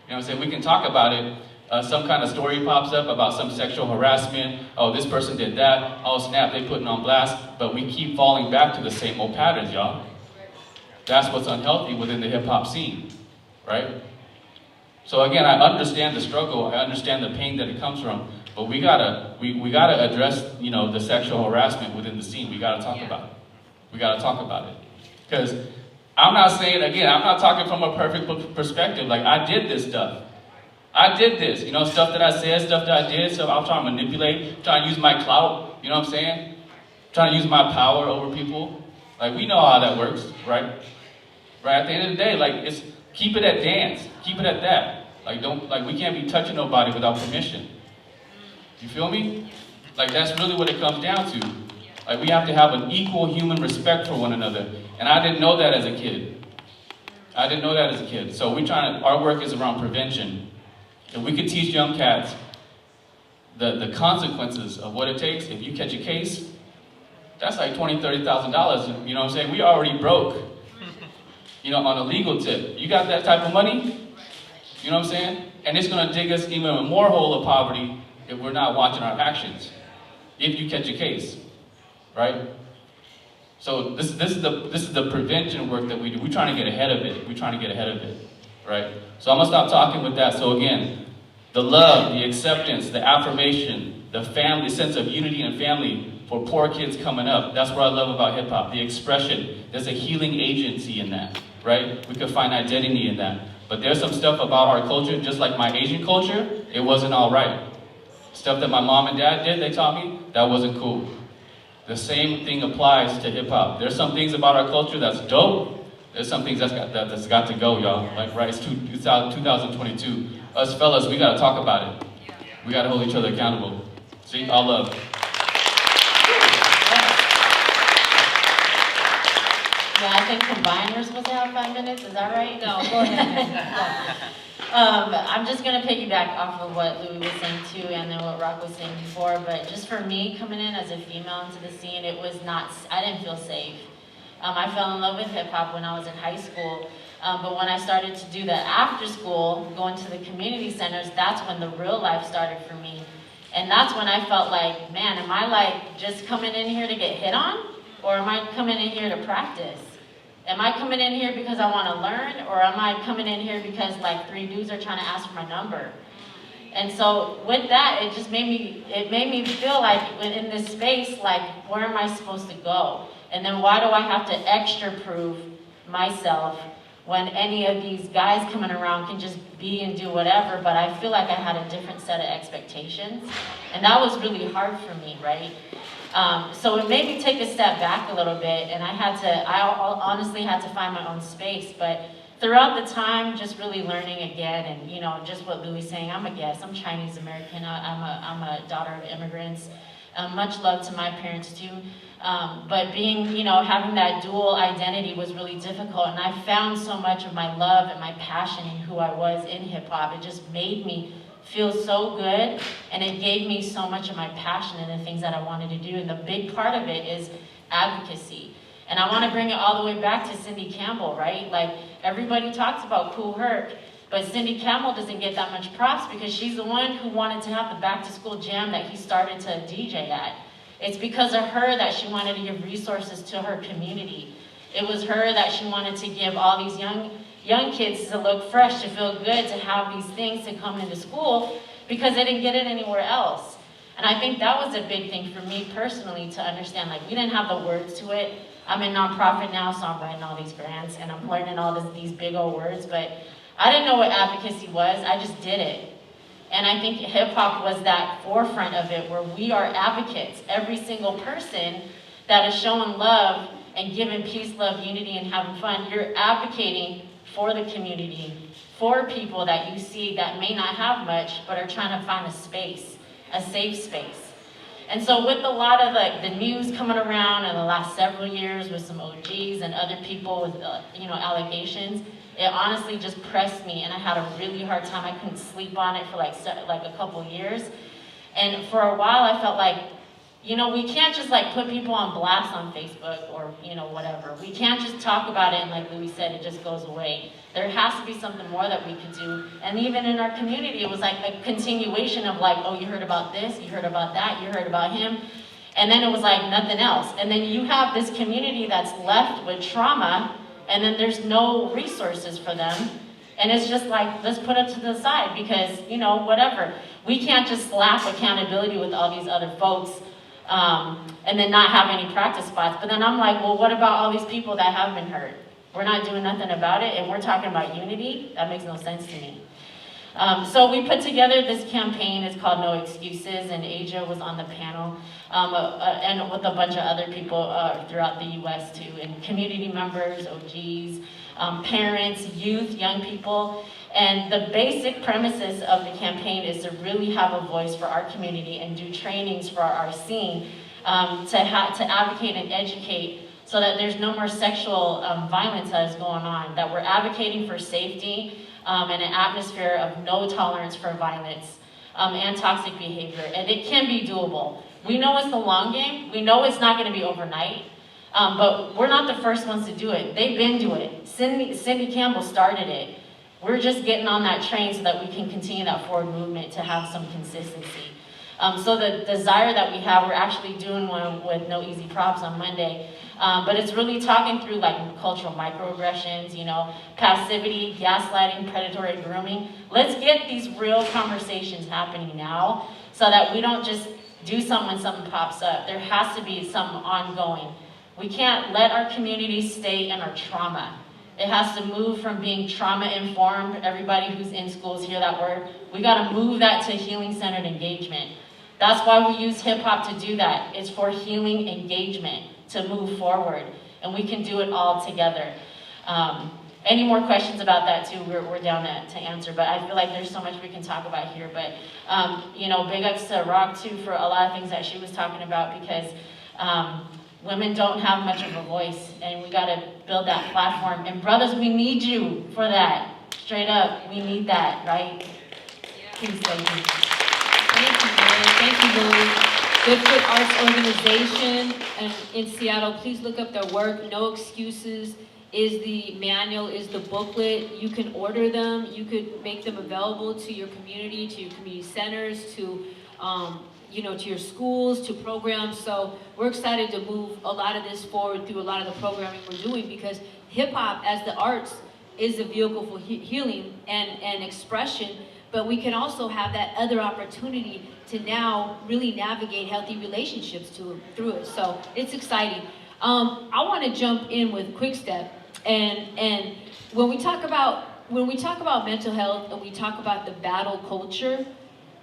You know what I'm saying? We can talk about it. Some kind of story pops up about some sexual harassment. Oh, this person did that. Oh, snap, they put it on blast. But we keep falling back to the same old patterns, y'all. That's what's unhealthy within the hip-hop scene, right? So again, I understand the struggle. I understand the pain that it comes from. But we gotta address, you know, the sexual harassment within the scene. We gotta talk about it. We gotta talk about it. Because I'm not saying, again, I'm not talking from a perfect perspective. Like, I did this stuff. I did this, you know, stuff that I said, stuff that I did, so I'm trying to manipulate, trying to use my clout, you know what I'm saying? Trying to use my power over people, Like, we know how that works, right? Right, at the end of the day, like, it's, keep it at dance, keep it at that. Like, we can't be touching nobody without permission. You feel me? Like, that's really what it comes down to. Like, we have to have an equal human respect for one another. And I didn't know that as a kid. I didn't know that as a kid. So our work is around prevention. If we could teach young cats the consequences of what it takes, if you catch a case, that's like $20,000, $30,000, you know what I'm saying? We already broke, you know, on a legal tip. You got that type of money? You know what I'm saying? And it's gonna dig us even more hole of poverty if we're not watching our actions. If you catch a case, right? So this is the prevention work that we do. We're trying to get ahead of it. We're trying to get ahead of it, right? So I'm gonna stop talking with that. So again, the love, the acceptance, the affirmation, the family, the sense of unity and family for poor kids coming up. That's what I love about hip hop. The expression. There's a healing agency in that, right? We can find identity in that. But there's some stuff about our culture, just like my Asian culture, it wasn't all right. Stuff that my mom and dad did, they taught me, that wasn't cool. The same thing applies to hip hop. There's some things about our culture that's dope. There's some things that's got to go, y'all. Like, right, it's 2022. Us fellas, we gotta talk about it. We gotta hold each other accountable. See, all love. Yeah, I think combined we're supposed to have 5 minutes, is that right? No, go ahead. I'm just gonna piggyback off of what Louie was saying too, and then what Rock was saying before, but just for me, coming in as a female into the scene, I didn't feel safe. I fell in love with hip hop when I was in high school, but when I started to do the after school, going to the community centers, that's when the real life started for me. And that's when I felt like, man, am I like just coming in here to get hit on? Or am I coming in here to practice? Am I coming in here because I want to learn? Or am I coming in here because like 3 dudes are trying to ask for my number? And so with that, it made me feel like in this space, like, where am I supposed to go? And then why do I have to extra prove myself when any of these guys coming around can just be and do whatever? But I feel like I had a different set of expectations. And that was really hard for me, right? So it made me take a step back a little bit, and I honestly had to find my own space. But throughout the time, just really learning again, and you know, just what Louie's saying, I'm a guest, I'm Chinese American, I'm a daughter of immigrants. Much love to my parents too. But being, you know, having that dual identity was really difficult, and I found so much of my love and my passion in who I was in hip hop. It just made me feel so good, and it gave me so much of my passion and the things that I wanted to do. And the big part of it is advocacy. And I want to bring it all the way back to Cindy Campbell, right? Like, everybody talks about Kool Herc, but Cindy Campbell doesn't get that much props because she's the one who wanted to have the back to school jam that he started to DJ at. It's because of her that she wanted to give resources to her community. It was her that she wanted to give all these young kids to look fresh, to feel good, to have these things to come into school because they didn't get it anywhere else. And I think that was a big thing for me personally to understand. Like, we didn't have the words to it. I'm in nonprofit now, so I'm writing all these grants and I'm learning all these big old words, but I didn't know what advocacy was. I just did it. And I think hip hop was that forefront of it, where we are advocates. Every single person that is showing love and giving peace, love, unity, and having fun, you're advocating for the community, for people that you see that may not have much, but are trying to find a space, a safe space. And so with a lot of the news coming around in the last several years with some OGs and other people with allegations, it honestly just pressed me, and I had a really hard time. I couldn't sleep on it for like a couple years. And for a while I felt like, you know, we can't just like put people on blast on Facebook or, you know, whatever. We can't just talk about it and like Louie said, it just goes away. There has to be something more that we could do. And even in our community, it was like a continuation of like, oh, you heard about this, you heard about that, you heard about him. And then it was like nothing else. And then you have this community that's left with trauma, and then there's no resources for them. And it's just like, let's put it to the side because, you know, whatever. We can't just slap accountability with all these other folks and then not have any practice spots. But then I'm like, well, what about all these people that have been hurt? We're not doing nothing about it, and we're talking about unity? That makes no sense to me. So we put together this campaign, it's called No Excuses, and Asia was on the panel, and with a bunch of other people throughout the US too, and community members, OGs, parents, youth, young people. And the basic premises of the campaign is to really have a voice for our community and do trainings for our scene to advocate and educate so that there's no more sexual violence that is going on, that we're advocating for safety and an atmosphere of no tolerance for violence and toxic behavior. And it can be doable. We know it's the long game. We know it's not going to be overnight. But we're not the first ones to do it. They've been doing it. Cindy Campbell started it. We're just getting on that train so that we can continue that forward movement to have some consistency. So the desire that we have, we're actually doing one with No Easy Props on Monday. But it's really talking through like cultural microaggressions, you know, passivity, gaslighting, predatory grooming. Let's get these real conversations happening now so that we don't just do something when something pops up. There has to be some ongoing. We can't let our community stay in our trauma. It has to move from being trauma-informed. Everybody who's in schools hear that word. We gotta move that to healing-centered engagement. That's why we use hip-hop to do that. It's for healing engagement, to move forward. And we can do it all together. Any more questions about that too, we're down to answer. But I feel like there's so much we can talk about here. But you know, big ups to Rock too for a lot of things that she was talking about, because women don't have much of a voice, and we gotta build that platform. And brothers, we need you for that. Straight up, we need that, right? Please, thank you. Thank you, man. Thank you, Louie. Goodfoot Arts Organization in Seattle. Please look up their work. No Excuses is the manual, is the booklet. You can order them. You could make them available to your community, to your community centers, to you know, to your schools, to programs. So we're excited to move a lot of this forward through a lot of the programming we're doing, because hip hop as the arts is a vehicle for healing and expression, but we can also have that other opportunity to now really navigate healthy relationships through it. So it's exciting. I want to jump in with Kwikstep, and when we talk about mental health and we talk about the battle culture,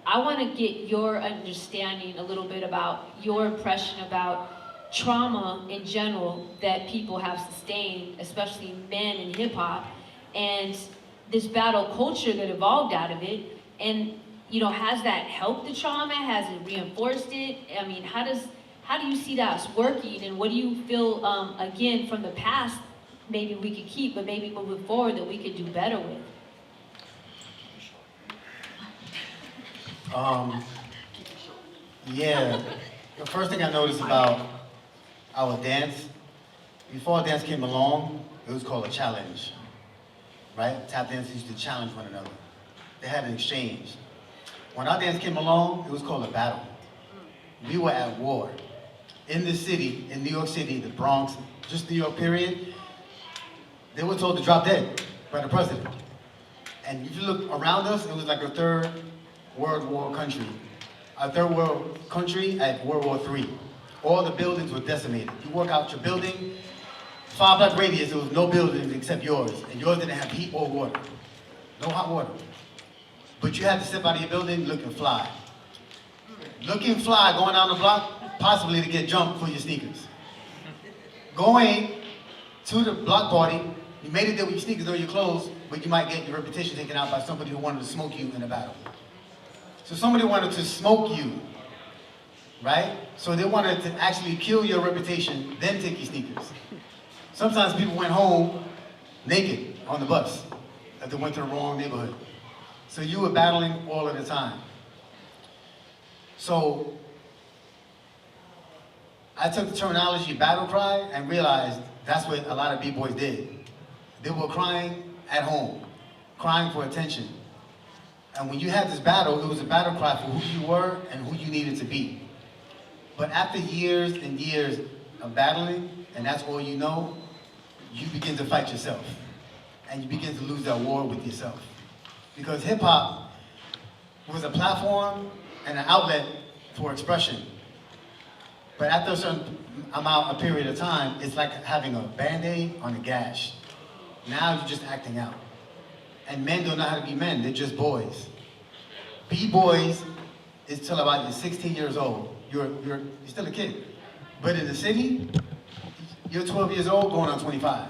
I want to get your understanding a little bit about your impression about trauma in general that people have sustained, especially men in hip hop, and this battle culture that evolved out of it. And you know, has that helped the trauma? Has it reinforced it? I mean, how do you see that working, and what do you feel again from the past maybe we could keep, but maybe moving forward that we could do better with? Yeah, the first thing I noticed about our dance, before dance came along, it was called a challenge, right? Tap dancers used to challenge one another. They had an exchange. When our dance came along, it was called a battle. We were at war. In the city, in New York City, the Bronx, just New York period, they were told to drop dead by the president. And if you look around us, it was like a third world war country. A third world country at World War III. All the buildings were decimated. You walk out your building, 5 block radius, there was no buildings except yours. And yours didn't have heat or water. No hot water. But you had to step out of your building looking fly. Looking fly, going down the block, possibly to get jumped for your sneakers. Going to the block party, you made it there with your sneakers or your clothes, but you might get your reputation taken out by somebody who wanted to smoke you in a battle. So somebody wanted to smoke you, right? So they wanted to actually kill your reputation, then take your sneakers. Sometimes people went home naked on the bus if they went to the wrong neighborhood. So you were battling all of the time. So I took the terminology battle cry and realized that's what a lot of B-boys did. They were crying at home, crying for attention. And when you had this battle, it was a battle cry for who you were and who you needed to be. But after years and years of battling, and that's all you know, you begin to fight yourself. And you begin to lose that war with yourself. Because hip hop was a platform and an outlet for expression. But after a certain amount, a period of time, it's like having a Band-Aid on a gash. Now you're just acting out. And men don't know how to be men, they're just boys. B-boys is till about you're 16 years old. You're still a kid. But in the city, you're 12 years old going on 25.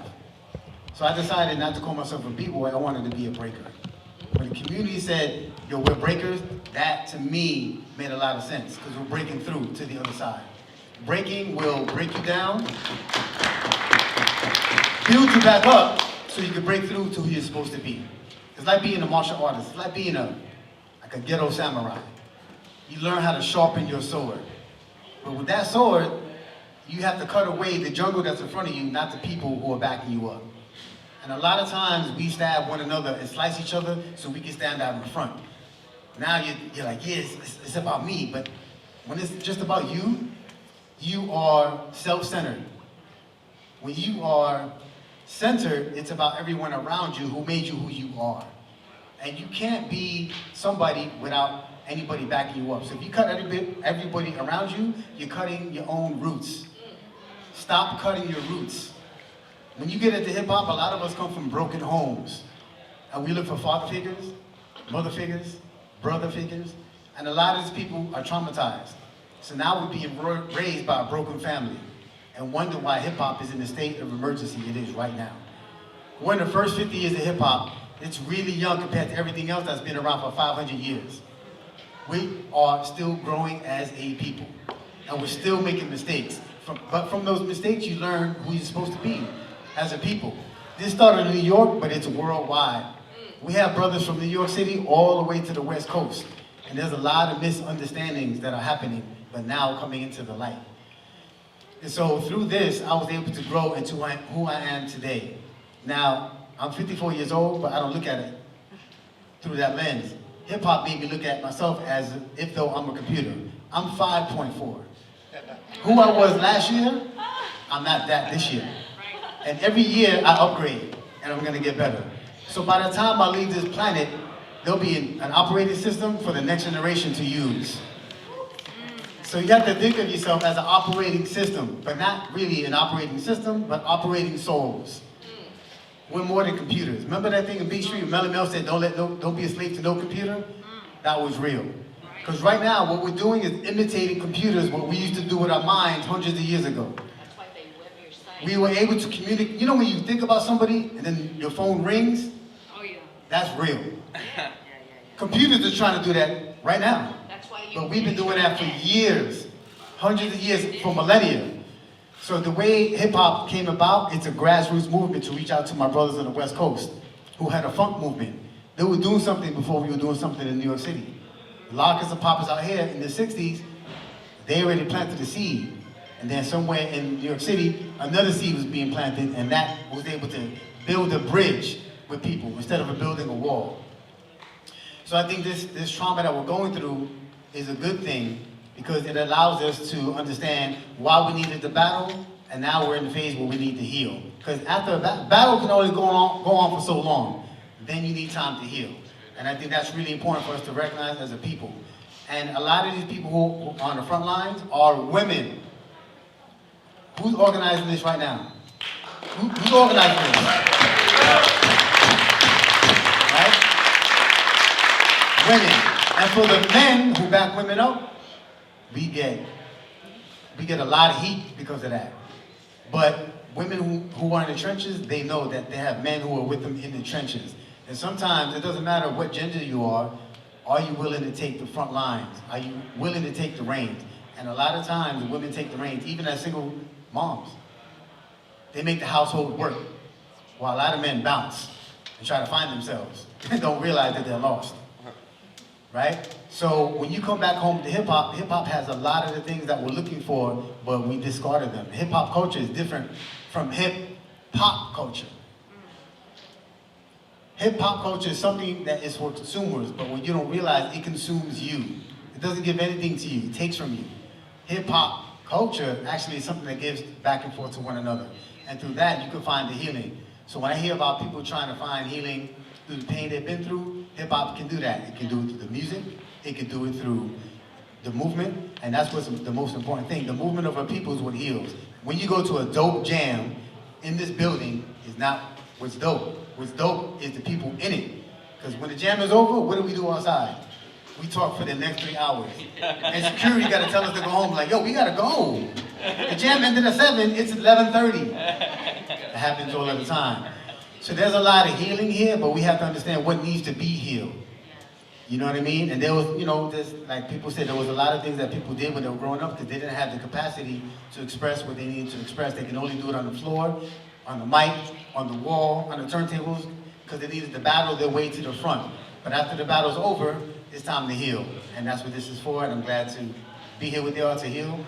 So I decided not to call myself a B-boy, I wanted to be a breaker. When the community said, yo, we're breakers, that to me made a lot of sense, because we're breaking through to the other side. Breaking will break you down, build you back up, so you can break through to who you're supposed to be. It's like being a martial artist, it's like being like a ghetto samurai. You learn how to sharpen your sword. But with that sword, you have to cut away the jungle that's in front of you, not the people who are backing you up. And a lot of times we stab one another and slice each other so we can stand out in the front. Now you're like, yeah, it's about me, but when it's just about you, you are self-centered. When you are centered, it's about everyone around you who made you who you are. And you can't be somebody without anybody backing you up. So if you cut everybody around you, you're cutting your own roots. Stop cutting your roots. When you get into hip hop, a lot of us come from broken homes. And we look for father figures, mother figures, brother figures, and a lot of these people are traumatized. So now we're being raised by a broken family and wonder why hip hop is in the state of emergency it is right now. We're in the first 50 years of hip hop. It's really young compared to everything else that's been around for 500 years. We are still growing as a people, and we're still making mistakes. But from those mistakes, you learn who you're supposed to be as a people. This started in New York, but it's worldwide. We have brothers from New York City all the way to the West Coast, and there's a lot of misunderstandings that are happening, but now coming into the light. And so through this, I was able to grow into who I am today. Now, I'm 54 years old, but I don't look at it through that lens. Hip hop made me look at myself as if though I'm a computer. I'm 5.4. Who I was last year, I'm not that this year. And every year I upgrade, and I'm gonna get better. So by the time I leave this planet, there'll be an operating system for the next generation to use. So you have to think of yourself as an operating system, but not really an operating system, but operating souls. We're more than computers. Remember that thing in B Street where Melly Mel said, don't be a slave to no computer? That was real. Because right now, what we're doing is imitating computers, what we used to do with our minds hundreds of years ago. That's why they whip your site. We were able to communicate. You know when you think about somebody and then your phone rings? Oh yeah. That's real. Yeah. Computers are trying to do that right now. That's why you. But we've been doing that for years, hundreds of years, for millennia. So the way hip hop came about, it's a grassroots movement to reach out to my brothers on the West Coast who had a funk movement. They were doing something before we were doing something in New York City. Lockers and poppers out here in the 60s, they already planted the seed. And then somewhere in New York City, another seed was being planted, and that was able to build a bridge with people instead of building a wall. So I think this trauma that we're going through is a good thing because it allows us to understand why we needed the battle, and now we're in the phase where we need to heal. Because after a battle can only go on for so long, then you need time to heal. And I think that's really important for us to recognize as a people. And a lot of these people who are on the front lines are women. Who's organizing this right now? Who's organizing this? Right? Women. And for the men who back women up, we get a lot of heat because of that. But women who are in the trenches, they know that they have men who are with them in the trenches. And sometimes it doesn't matter what gender you are you willing to take the front lines? Are you willing to take the reins? And a lot of times women take the reins, even as single moms. They make the household work, while a lot of men bounce and try to find themselves and don't realize that they're lost. Right? So when you come back home to hip hop has a lot of the things that we're looking for, but we discarded them. Hip hop culture is different from hip pop culture. Hip hop culture is something that is for consumers, but when you don't realize it consumes you. It doesn't give anything to you, it takes from you. Hip hop culture actually is something that gives back and forth to one another. And through that, you can find the healing. So when I hear about people trying to find healing through the pain they've been through, hip hop can do that. It can do it through the music, it can do it through the movement, and that's what's the most important thing. The movement of our people is what heals. When you go to a dope jam in this building, is not what's dope. What's dope is the people in it. Because when the jam is over, what do we do outside? We talk for the next 3 hours. And security got to tell us to go home. Like, yo, we got to go. The jam ended at 7, it's 11:30. It happens all of the time. So there's a lot of healing here, but we have to understand what needs to be healed. You know what I mean? And there was, you know, there's, like people said, there was a lot of things that people did when they were growing up because they didn't have the capacity to express what they needed to express. They can only do it on the floor, on the mic, on the wall, on the turntables, because they needed to battle their way to the front. But after the battle's over, it's time to heal. And that's what this is for, and I'm glad to be here with y'all to heal.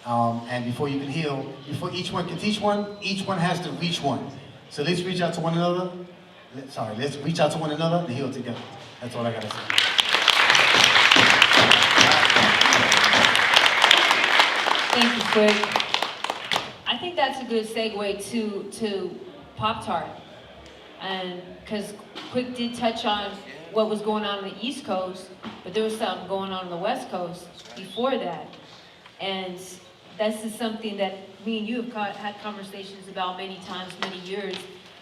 And before you can heal, before each one can teach one, each one has to reach one. So let's reach out to one another. Let's reach out to one another and heal together. That's all I gotta say. Thank you, Quick. I think that's a good segue to PopTart. And because Quick did touch on what was going on the East Coast, but there was something going on the West Coast before that. And this is something that me and you have had conversations about many times, many years,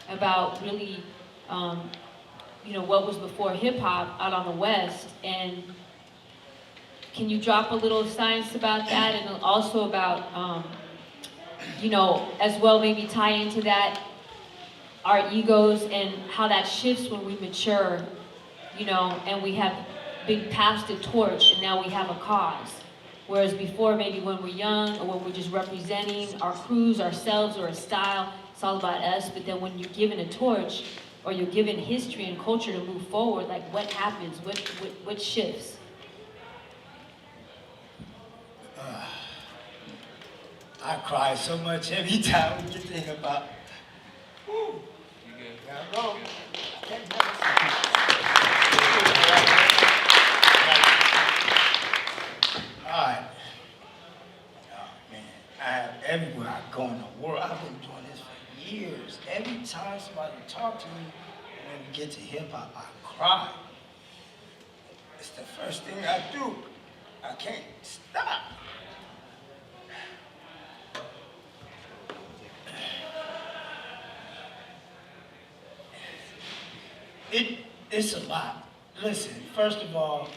about really, you know, what was before hip hop out on the West. And can you drop a little science about that, and also about, you know, as well maybe tie into that, our egos and how that shifts when we mature, you know, and we have been passed a torch and now we have a cause. Whereas before, maybe when we're young or when we're just representing our crews, ourselves, or a style, it's all about us. But then when you're given a torch or you're given history and culture to move forward, like what happens? What shifts? I cry so much every time we get to think about. Woo. Yeah, bro. Alright. Oh man, I have everywhere I go in the world. I've been doing this for years. Every time somebody talks to me, when we get to hip hop, I cry. It's the first thing I do. I can't stop. It's a lot. Listen, first of all,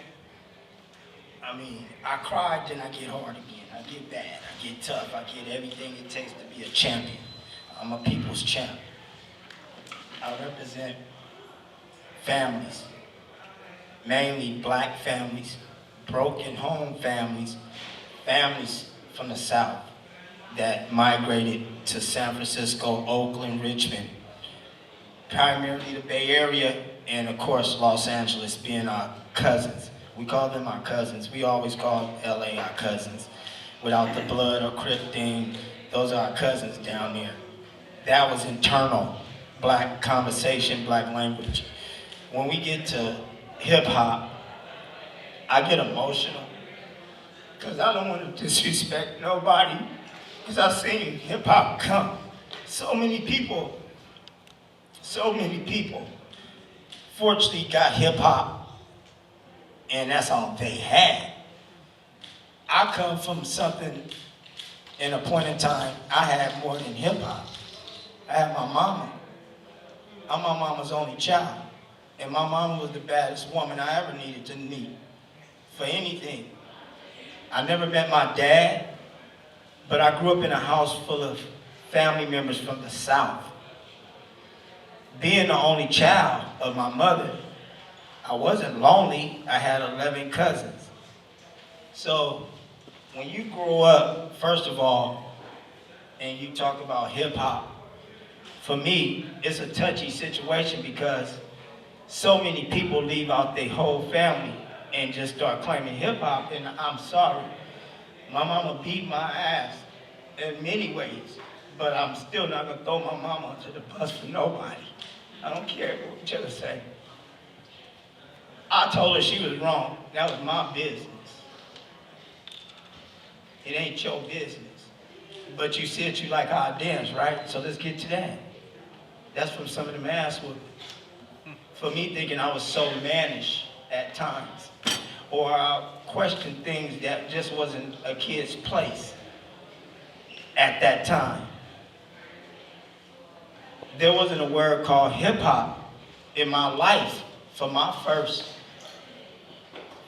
I mean, I cried, then I get hard again. I get bad, I get tough, I get everything it takes to be a champion. I'm a people's champ. I represent families, mainly black families, broken home families, families from the South that migrated to San Francisco, Oakland, Richmond, primarily the Bay Area, and of course Los Angeles being our cousins. We call them our cousins. We always call LA our cousins. Without the blood or Crip thing, those are our cousins down there. That was internal, black conversation, black language. When we get to hip hop, I get emotional because I don't want to disrespect nobody, because I've seen hip hop come. So many people fortunately got hip hop, and that's all they had. I come from something, in a point in time, I had more than hip hop. I had my mama. I'm my mama's only child, and my mama was the baddest woman I ever needed to meet for anything. I never met my dad, but I grew up in a house full of family members from the South. Being the only child of my mother, I wasn't lonely. I had 11 cousins. So when you grow up, first of all, and you talk about hip hop, for me, it's a touchy situation because so many people leave out their whole family and just start claiming hip hop, and I'm sorry. My mama beat my ass in many ways, but I'm still not gonna throw my mama under the bus for nobody. I don't care what you say. I told her she was wrong. That was my business. It ain't your business. But you said you like how I dance, right? So let's get to that. That's from some of them ass whoopings. For me thinking I was so mannish at times, or I questioned things that just wasn't a kid's place at that time. There wasn't a word called hip hop in my life for my first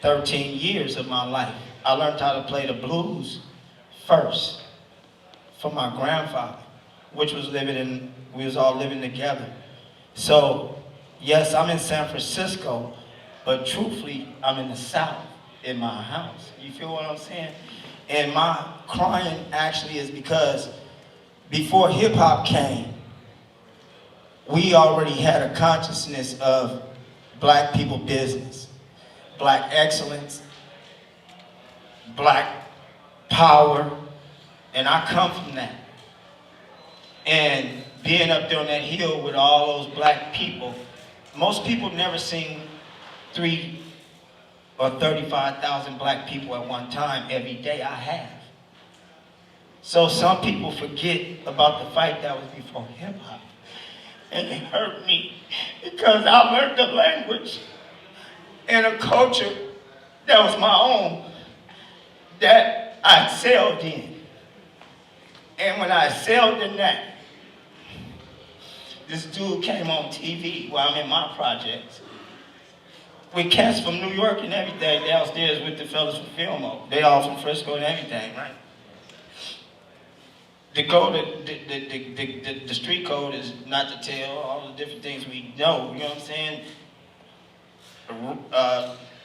13 years of my life, I learned how to play the blues first from my grandfather, which was we was all living together. So, yes, I'm in San Francisco, but truthfully, I'm in the South in my house. You feel what I'm saying? And my crying actually is because before hip hop came, we already had a consciousness of black people business, black excellence, black power, and I come from that. And being up there on that hill with all those black people, most people never seen 3 or 35,000 black people at one time. Every day I have. So some people forget about the fight that was before hip hop. And it hurt me because I learned the language and a culture that was my own, that I excelled in. And when I excelled in that, this dude came on TV while I'm in my projects with cats from New York and everything downstairs with the fellas from Filmo. They all from Frisco and everything, right? The code, the street code is not to tell all the different things we know, you know what I'm saying?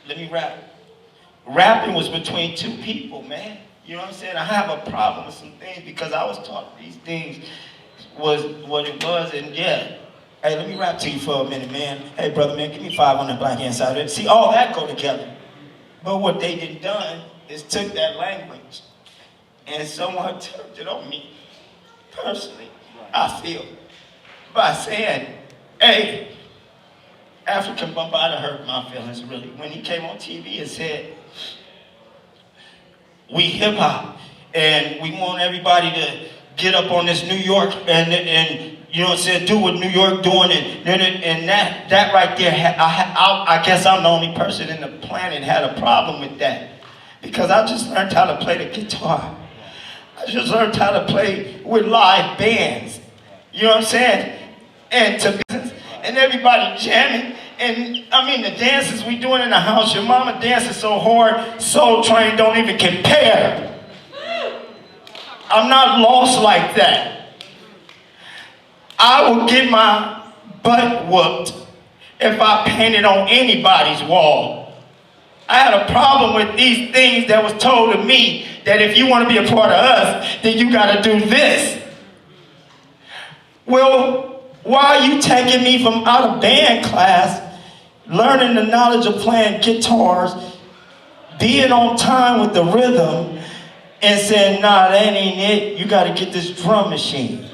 Let me rap. Rapping was between two people, man. You know what I'm saying? I have a problem with some things because I was taught these things was what it was, and yeah. Hey, let me rap to you for a minute, man. Hey, brother, man, give me 5 on that black hand side of it. See, all that go together. But what they did done is took that language and someone turned it on me, personally, I feel, by saying, hey, African Bambaataa hurt my feelings, really. When he came on TV and said, we hip hop, and we want everybody to get up on this New York and you know what I'm saying, do what New York doing, and that right there, I guess I'm the only person in the planet had a problem with that. Because I just learned how to play the guitar. I just learned how to play with live bands. You know what I'm saying? And everybody jamming. And I mean, the dances we doing in the house, your mama dances so hard, Soul Train don't even compare. I'm not lost like that. I will get my butt whooped if I painted on anybody's wall. I had a problem with these things that was told to me that if you want to be a part of us, then you got to do this. Well, why are you taking me from out of band class, learning the knowledge of playing guitars, being on time with the rhythm, and saying, nah, that ain't it, you got to get this drum machine.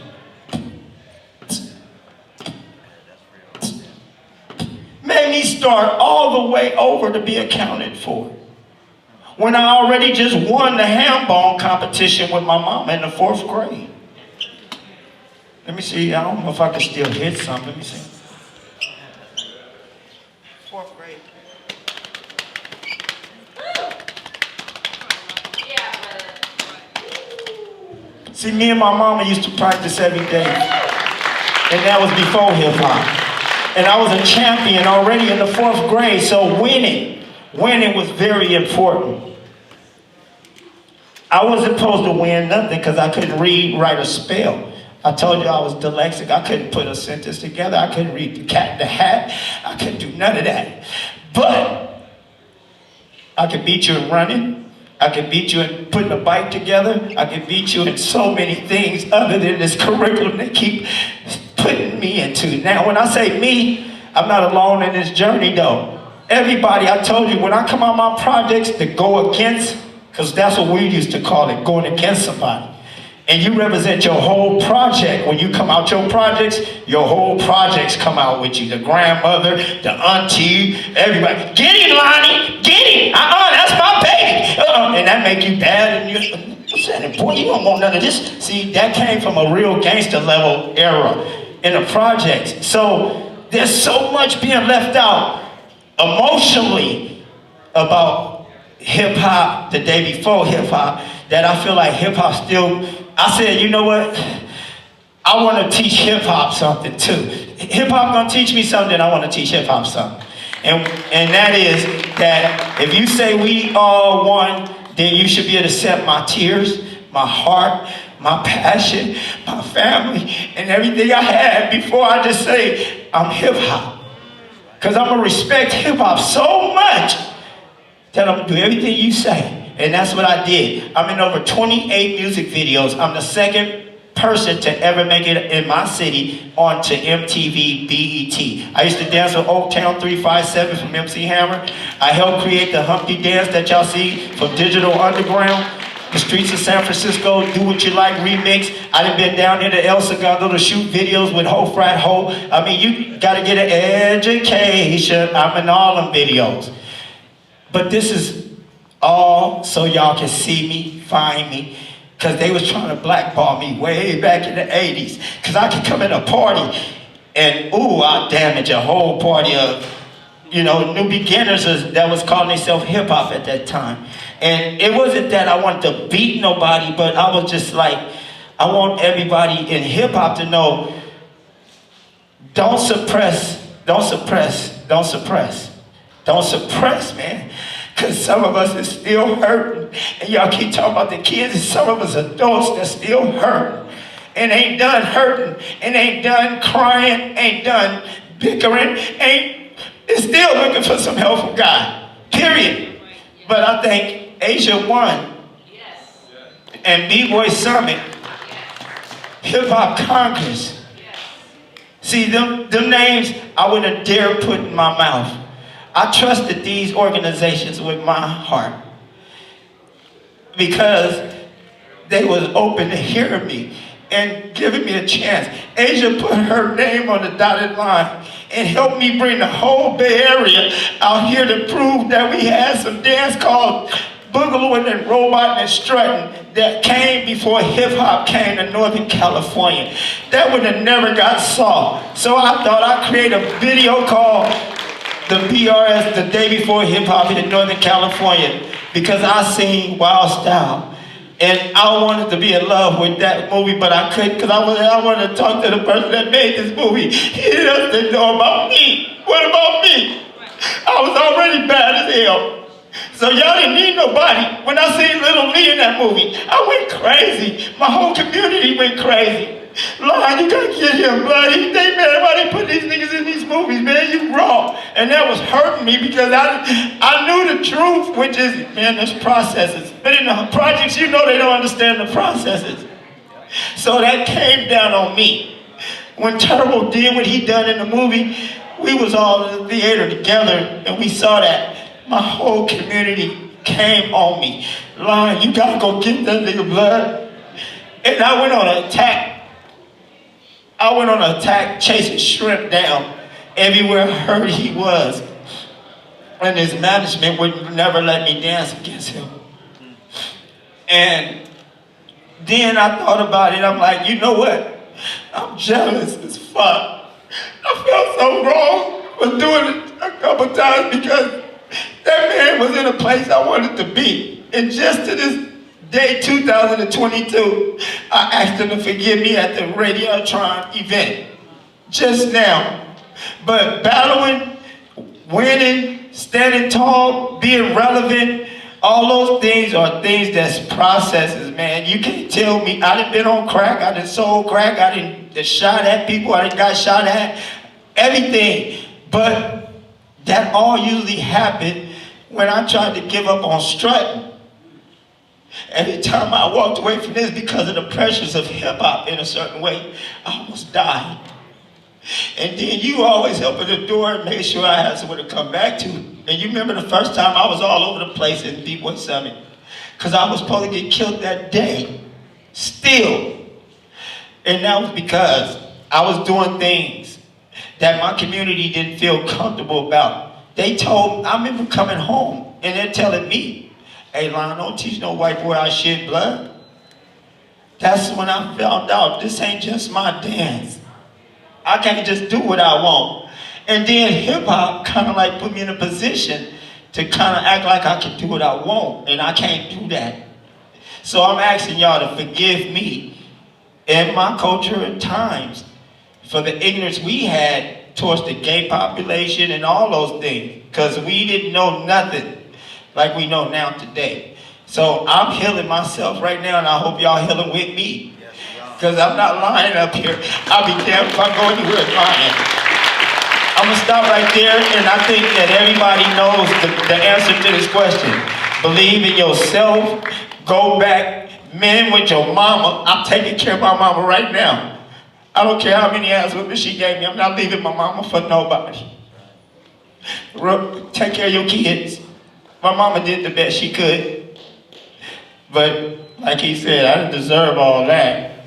Made me start all the way over to be accounted for. When I already just won the handball competition with my mama in the 4th grade. Let me see, I don't know if I can still hit something. Let me see. 4th grade. See, me and my mama used to practice every day. And that was before hip hop. And I was a champion already in the 4th grade, so winning was very important. I wasn't supposed to win nothing because I couldn't read, write, or spell. I told you I was dyslexic. I couldn't put a sentence together. I couldn't read the cat in the hat. I couldn't do none of that. But I could beat you in running. I could beat you in putting a bike together. I could beat you in so many things other than this curriculum they keep putting me into. Now, when I say me, I'm not alone in this journey, though. Everybody, I told you, when I come out my projects to go against, because that's what we used to call it, going against somebody. And you represent your whole project. When you come out your projects, your whole projects come out with you. The grandmother, the auntie, everybody. Get him, Lonnie, get him. That's my baby. And that make you bad. And you, boy, you don't want none of this. See, that came from a real gangster level era in the projects. So there's so much being left out emotionally about hip hop the day before hip hop that I feel like hip hop still. I said, you know what? I want to teach hip hop something too. Hip hop gonna teach me something, I want to teach hip hop something. And that is that if you say we are one, then you should be able to accept my tears, my heart, my passion, my family, and everything I had before I just say I'm hip hop. Because I'm going to respect hip hop so much that I'm going to do everything you say. And that's what I did. I'm in over 28 music videos. I'm the second person to ever make it in my city onto MTV BET. I used to dance with Oaktown 357 from MC Hammer. I helped create the Humpty dance that y'all see from Digital Underground. The Streets of San Francisco, Do What You Like remix. I done been down here to El Segundo to shoot videos with Ho Frat Ho. I mean, you gotta get an education. I'm in all them videos. But this is all so y'all can see me, find me. Because they was trying to blackball me way back in the 80s. Because I could come in a party and, ooh, I'd damage a whole party of, you know, new beginners that was calling themselves hip-hop at that time. And it wasn't that I wanted to beat nobody, but I was just like, I want everybody in hip-hop to know, don't suppress, don't suppress, don't suppress. Don't suppress, man. Because some of us is still hurting. And y'all keep talking about the kids, and some of us adults that still hurting. And ain't done hurting, and ain't done crying, ain't done bickering, is still looking for some help from God. Period. But I think Asia won. And B-Boy Summit, Hip Hop Congress. See, them names I wouldn't dare put in my mouth. I trusted these organizations with my heart because they was open to hearing me and giving me a chance. Asia put her name on the dotted line and helped me bring the whole Bay Area out here to prove that we had some dance called Boogalooing and Robot and Strutting that came before hip-hop came to Northern California. That would have never got saw. So I thought I'd create a video called the BRS, the Day Before Hip Hop in Northern California, because I seen Wild Style. And I wanted to be in love with that movie, but I couldn't because I wanted to talk to the person that made this movie. He doesn't know about me. What about me? I was already bad as hell. So y'all didn't need nobody. When I seen Little Lee in that movie, I went crazy. My whole community went crazy. Lord, you gotta get him, buddy. They, man, why they put these niggas in these movies, man? You wrong. And that was hurting me because I knew the truth, which is, man, there's processes. But in the projects, you know they don't understand the processes. So that came down on me. When Turbo did what he done in the movie, we was all in the theater together and we saw that. My whole community came on me. Lord, you gotta go get that nigga, blood. And I went on an attack. Chasing Shrimp down everywhere I heard he was. And his management would never let me dance against him. And then I thought about it. I'm like, you know what? I'm jealous as fuck. I felt so wrong for doing it a couple times because that man was in a place I wanted to be. And just to this day 2022, I asked him to forgive me at the Radiotron event. Just now. But battling, winning, standing tall, being relevant, all those things are things that's processes, man. You can't tell me. I done been on crack, I done sold crack, I done shot at people, I done got shot at, everything. But that all usually happened when I tried to give up on strutting. Every time I walked away from this because of the pressures of hip-hop in a certain way, I almost died. And then you always open the door and make sure I had somewhere to come back to. And you remember the first time I was all over the place in B-Boy Summit because I was supposed to get killed that day, still. And that was because I was doing things that my community didn't feel comfortable about. They told, I remember coming home and they're telling me, hey, Lon, don't teach no white boy I shit blood. That's when I found out this ain't just my dance. I can't just do what I want. And then hip-hop kind of like put me in a position to kind of act like I can do what I want, and I can't do that. So I'm asking y'all to forgive me and my culture at times for the ignorance we had towards the gay population and all those things, because we didn't know nothing like we know now today. So I'm healing myself right now, and I hope y'all healing with me, because I'm not lying up here. I'll be damned if I go anywhere lying. I'm gonna stop right there, and I think that everybody knows the answer to this question. Believe in yourself, go back, men with your mama. I'm taking care of my mama right now. I don't care how many ass whoopings she gave me, I'm not leaving my mama for nobody. Take care of your kids. My mama did the best she could. But like he said, I didn't deserve all that.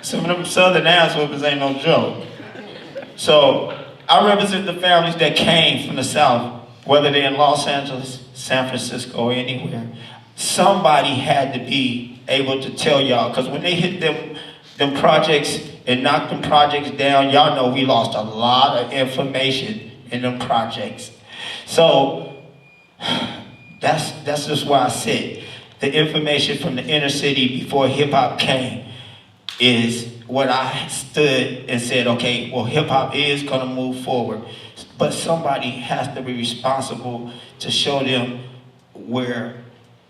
Some of them southern ass whoopings ain't no joke. So I represent the families that came from the South, whether they're in Los Angeles, San Francisco, or anywhere. Somebody had to be able to tell y'all, because when they hit them projects and knocked them projects down, y'all know we lost a lot of information in them projects. So that's just where I sit. The information from the inner city before hip hop came is what I stood and said, okay, well, hip hop is gonna move forward, but somebody has to be responsible to show them where,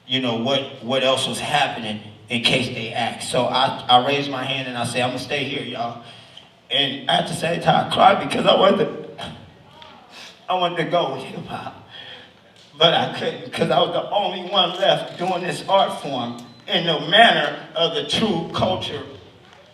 you know, what else was happening in case they ask. So I raised my hand and I said, I'm gonna stay here, y'all. And at the same time, I cried because I wanted to go with hip hop, but I couldn't, because I was the only one left doing this art form in the manner of the true culture.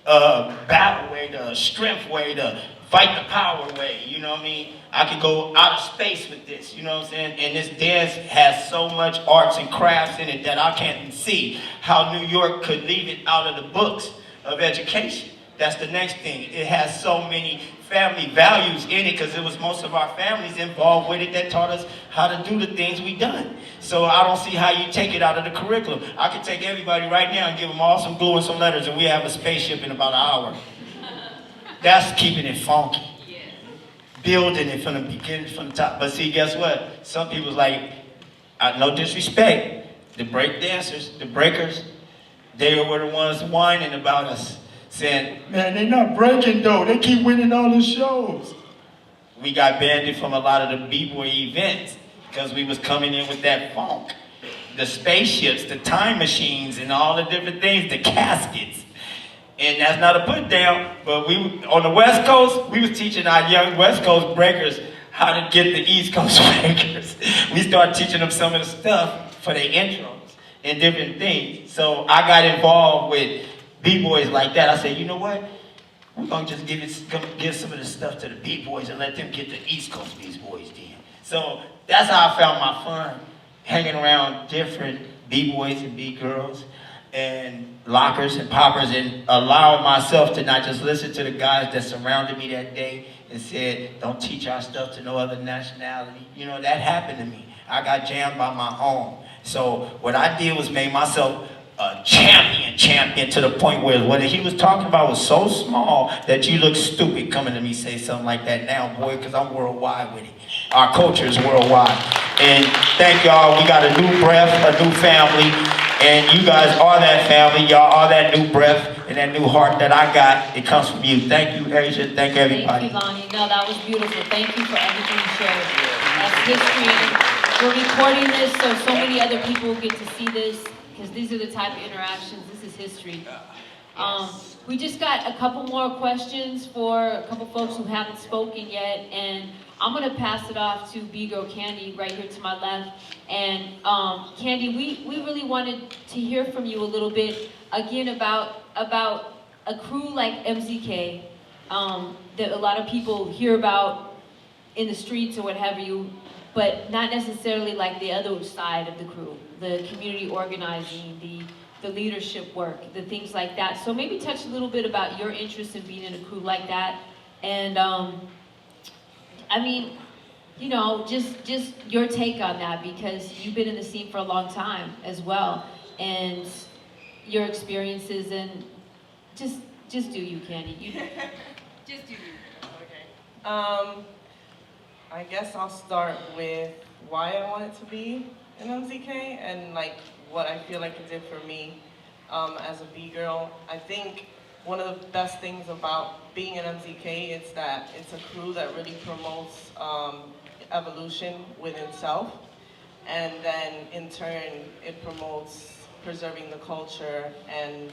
Battle way, the strength way, the fight the power way, you know what I mean? I could go out of space with this, you know what I'm saying? And this dance has so much arts and crafts in it that I can't see how New York could leave it out of the books of education. That's the next thing. It has so many family values in it because it was most of our families involved with it that taught us how to do the things we done. So I don't see how you take it out of the curriculum. I could take everybody right now and give them all some glue and some letters and we have a spaceship in about an hour. That's keeping it funky. Building it from the beginning, from the top. But see, guess what? Some people's like, no disrespect, the break dancers, the breakers, they were the ones whining about us. Saying, man, they're not breaking though. They keep winning all the shows. We got banned from a lot of the B-boy events because we was coming in with that funk. The spaceships, the time machines, and all the different things, the caskets. And that's not a put down, but we, on the West Coast, we was teaching our young West Coast breakers how to get the East Coast breakers. We started teaching them some of the stuff for their intros and different things. So I got involved with B-boys like that. I said, you know what? We're gonna just give some of this stuff to the B-boys and let them get the East Coast B-boys then. So that's how I found my fun, hanging around different B-boys and B-girls and lockers and poppers, and allowing myself to not just listen to the guys that surrounded me that day and said, don't teach our stuff to no other nationality. You know, that happened to me. I got jammed by my own. So what I did was made myself a champion to the point where what he was talking about was so small that you look stupid coming to me say something like that now, boy, because I'm worldwide with it. Our culture is worldwide. And thank y'all, we got a new breath, a new family, and you guys are that family, y'all are that new breath and that new heart that I got. It comes from you. Thank you, Asia. Thank everybody. Thank you, Lonnie. No, that was beautiful. Thank you for everything you shared. That's history. We're recording this so many other people get to see this, because these are the type of interactions. This is history. We just got a couple more questions for a couple folks who haven't spoken yet, and I'm gonna pass it off to B-Girl Candy right here to my left. And Candy, we really wanted to hear from you a little bit again about a crew like MZK that a lot of people hear about in the streets or what have you, but not necessarily like the other side of the crew, the community organizing, the leadership work, the things like that. So maybe touch a little bit about your interest in being in a crew like that. And I mean, you know, just your take on that, because you've been in the scene for a long time as well, and your experiences, and just do you, Candy. Just do you. Okay. I guess I'll start with why I wanted to be in MZK and like what I feel like it did for me as a B-girl. I think one of the best things about being an MZK is that it's a crew that really promotes evolution within self. And then in turn, it promotes preserving the culture and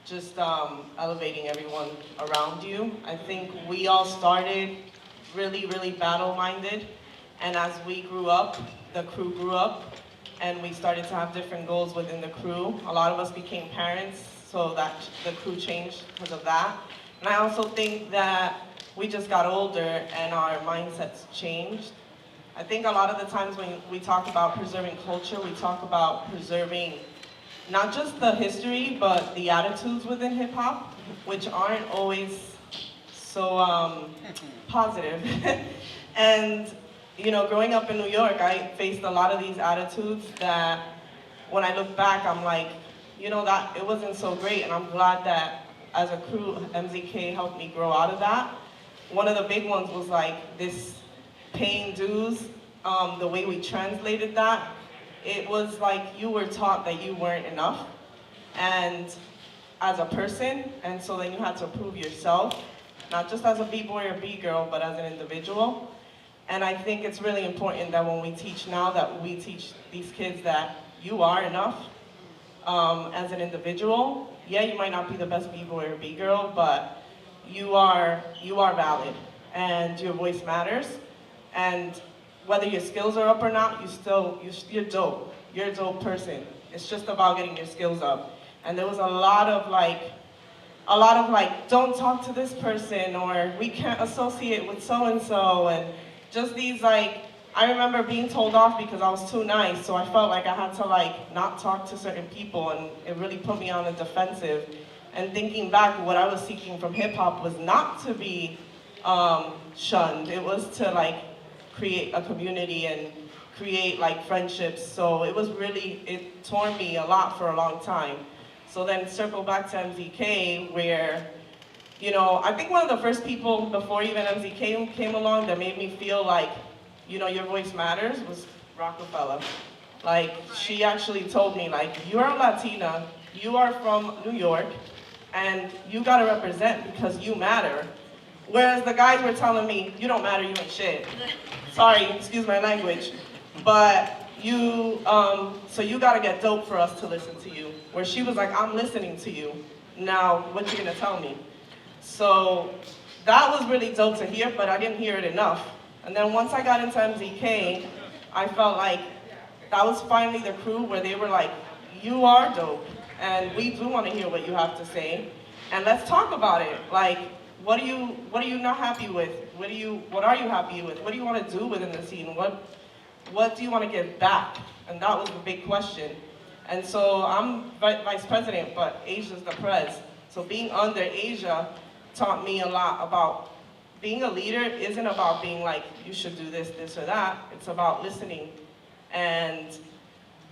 just elevating everyone around you. I think we all started really, really battle-minded. And as we grew up, the crew grew up, and we started to have different goals within the crew. A lot of us became parents, so that the crew changed because of that. And I also think that we just got older and our mindsets changed. I think a lot of the times when we talk about preserving culture, we talk about preserving not just the history, but the attitudes within hip hop, which aren't always so positive. And you know, growing up in New York, I faced a lot of these attitudes that when I look back, I'm like, you know, that it wasn't so great, and I'm glad that as a crew, MZK helped me grow out of that. One of the big ones was like this paying dues, the way we translated that. It was like you were taught that you weren't enough, and as a person, and so then you had to prove yourself, not just as a B-boy or B-girl, but as an individual. And I think it's really important that when we teach now, that we teach these kids that you are enough as an individual. Yeah, you might not be the best B-boy or B-girl, but you are valid, and your voice matters. And whether your skills are up or not, you're dope. You're a dope person. It's just about getting your skills up. And there was a lot of like, don't talk to this person, or we can't associate with so-and-so, and just these like, I remember being told off because I was too nice, so I felt like I had to like not talk to certain people, and it really put me on the defensive. And thinking back, what I was seeking from hip hop was not to be shunned. It was to like create a community and create like friendships. So it was really, it tore me a lot for a long time. So then circle back to MZK, where, you know, I think one of the first people before even MZK came along that made me feel like, you know, your voice matters was Rokafella. Like, she actually told me, like, you're a Latina, you are from New York, and you gotta represent because you matter. Whereas the guys were telling me, you don't matter, you ain't shit. Sorry, excuse my language. But you, so you gotta get dope for us to listen to you. Where she was like, I'm listening to you. Now, what you gonna tell me? So that was really dope to hear, but I didn't hear it enough. And then once I got into MZK, I felt like that was finally the crew where they were like, you are dope, and we do want to hear what you have to say, and let's talk about it. Like, what are you not happy with? What are you happy with? What do you want to do within the scene? What do you want to give back? And that was the big question. And so I'm vice president, but Asia's the pres. So being under Asia taught me a lot about being a leader isn't about being like, you should do this, this, or that. It's about listening and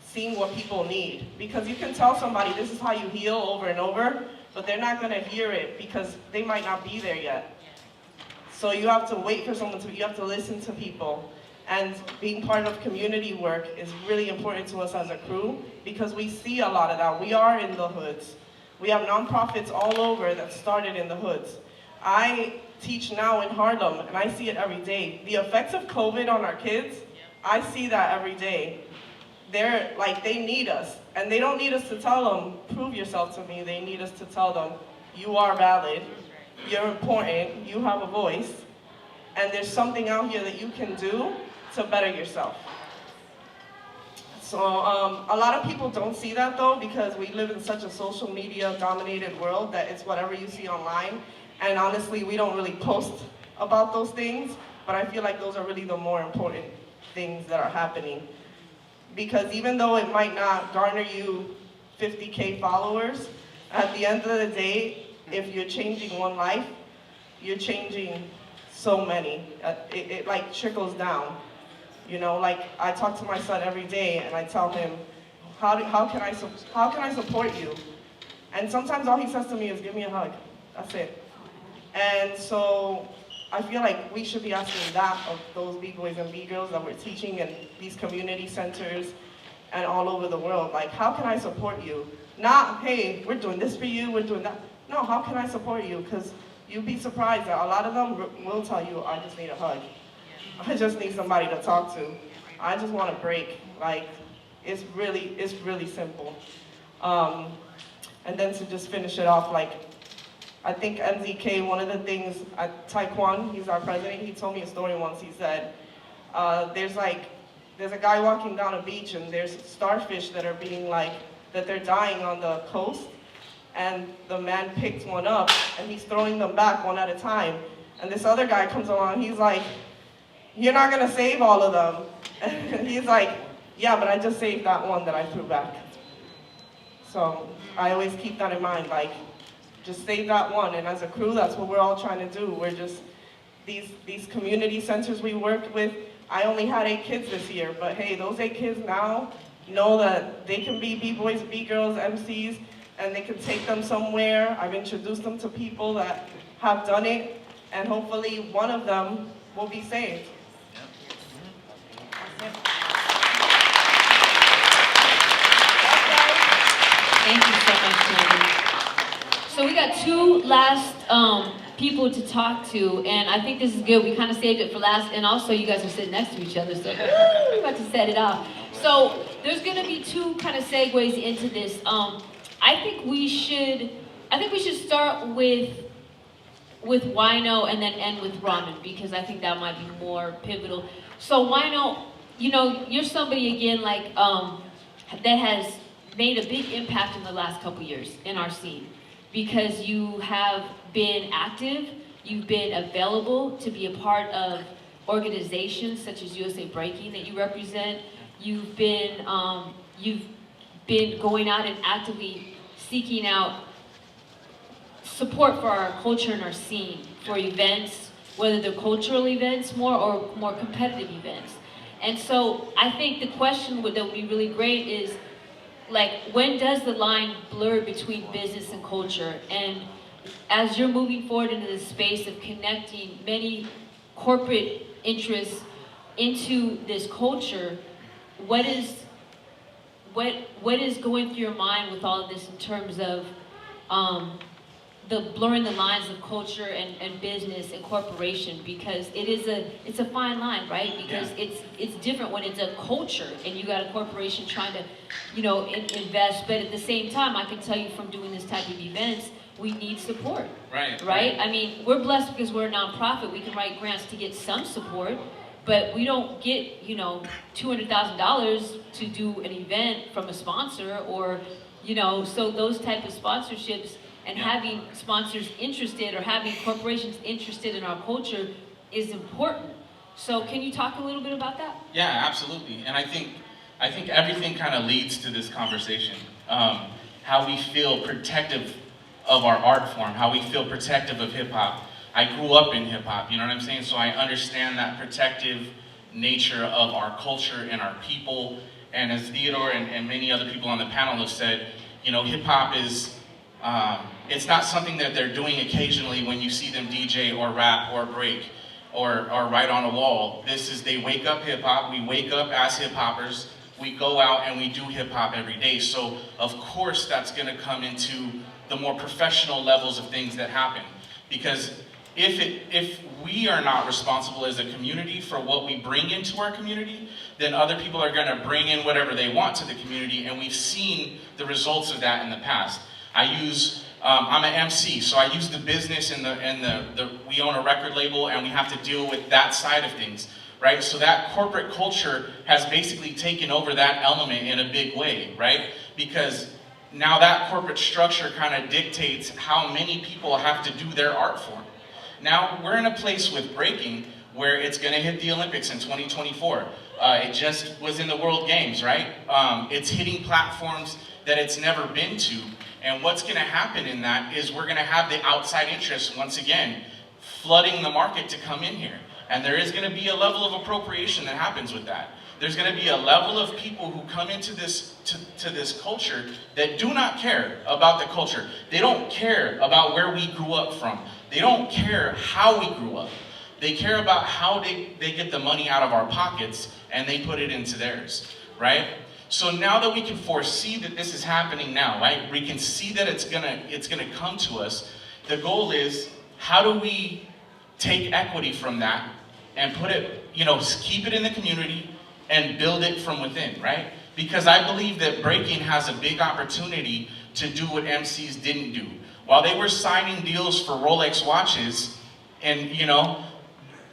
seeing what people need. Because you can tell somebody this is how you heal over and over, but they're not gonna hear it because they might not be there yet. So you have to wait for someone you have to listen to people. And being part of community work is really important to us as a crew because we see a lot of that. We are in the hoods. We have nonprofits all over that started in the hoods. I teach now in Harlem, and I see it every day. The effects of COVID on our kids, I see that every day. They're like, they need us. And they don't need us to tell them, prove yourself to me. They need us to tell them, you are valid, you're important, you have a voice, and there's something out here that you can do to better yourself. So a lot of people don't see that though, because we live in such a social media dominated world that it's whatever you see online. And honestly, we don't really post about those things, but I feel like those are really the more important things that are happening. Because even though it might not garner you 50K followers, at the end of the day, if you're changing one life, you're changing so many. It like trickles down. You know, like I talk to my son every day and I tell him, how can I support you? And sometimes all he says to me is, give me a hug. That's it. And so I feel like we should be asking that of those B-boys and B-girls that we're teaching in these community centers and all over the world. Like, how can I support you? Not, hey, we're doing this for you, we're doing that. no, how can I support you? Because you'd be surprised that a lot of them will tell you, I just need a hug. I just need somebody to talk to. I just want to break. Like, it's really simple. And then to just finish it off, like, I think MZK, one of the things, Taekwon, he's our president, he told me a story once. He said, there's a guy walking down a beach and there's starfish that are that they're dying on the coast. And the man picked one up and he's throwing them back one at a time. And this other guy comes along, he's like, you're not gonna save all of them. And he's like, yeah, but I just saved that one that I threw back. So I always keep that in mind, like, just save that one. And as a crew, that's what we're all trying to do. We're just, these community centers we worked with, I only had 8 kids this year, but hey, those 8 kids now know that they can be B-boys, B-girls, MCs, and they can take them somewhere. I've introduced them to people that have done it, and hopefully one of them will be saved. Thank you so much, Jamie. So we got 2 last people to talk to, and I think this is good. We kind of saved it for last, and also you guys are sitting next to each other, so we're about to set it off. So there's going to be 2 kind of segues into this. I think we should start with Wyno and then end with Rahman, because I think that might be more pivotal. So Wyno, you know, you're somebody again like that has made a big impact in the last couple years in our scene, because you have been active, you've been available to be a part of organizations such as USA Breakin that you represent. You've been going out and actively seeking out support for our culture and our scene, for events, whether they're cultural events or more competitive events. And so I think the question that would be really great is, like, when does the line blur between business and culture? And as you're moving forward into this space of connecting many corporate interests into this culture, what is going through your mind with all of this in terms of the blurring the lines of culture and business and corporation? Because it's a fine line, right? Because it's different when it's a culture and you got a corporation trying to, you know, invest. But at the same time, I can tell you from doing this type of events, we need support. Right? I mean, we're blessed because we're a nonprofit. We can write grants to get some support, but we don't get, you know, $200,000 to do an event from a sponsor, or, you know, so those type of sponsorships and having sponsors interested or having corporations interested in our culture is important. So can you talk a little bit about that? Yeah, absolutely. And I think everything kind of leads to this conversation. How we feel protective of our art form, how we feel protective of hip hop. I grew up in hip hop, you know what I'm saying? So I understand that protective nature of our culture and our people. And as Theodore and many other people on the panel have said, you know, hip hop is, it's not something that they're doing occasionally when you see them DJ or rap or break or write on a wall. They wake up hip hop, we wake up as hip hoppers, we go out and we do hip hop every day. So of course that's gonna come into the more professional levels of things that happen. Because if we are not responsible as a community for what we bring into our community, then other people are gonna bring in whatever they want to the community, and we've seen the results of that in the past. I'm an MC, so I use the business and we own a record label and we have to deal with that side of things, right? So that corporate culture has basically taken over that element in a big way, right? Because now that corporate structure kind of dictates how many people have to do their art form. Now we're in a place with Breakin where it's gonna hit the Olympics in 2024. It just was in the World Games, right? It's hitting platforms that it's never been to. And what's gonna happen in that is we're gonna have the outside interests, once again, flooding the market to come in here. And there is gonna be a level of appropriation that happens with that. There's gonna be a level of people who come into this, to this culture that do not care about the culture. They don't care about where we grew up from. They don't care how we grew up. They care about how they get the money out of our pockets and they put it into theirs, right? So now that we can foresee that this is happening now, right? We can see that it's gonna come to us. The goal is, how do we take equity from that and put it, keep it in the community and build it from within, right? Because I believe that Breakin has a big opportunity to do what MCs didn't do. While they were signing deals for Rolex watches and,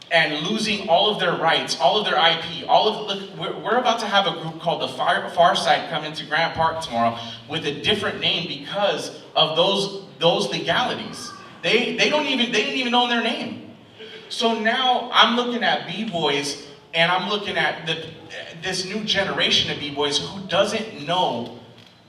and losing all of their rights, all of their IP, look, we're about to have a group called the Far Side come into Grant Park tomorrow with a different name because of those legalities. They didn't even own their name. So now I'm looking at B-boys and I'm looking at this new generation of B-boys who doesn't know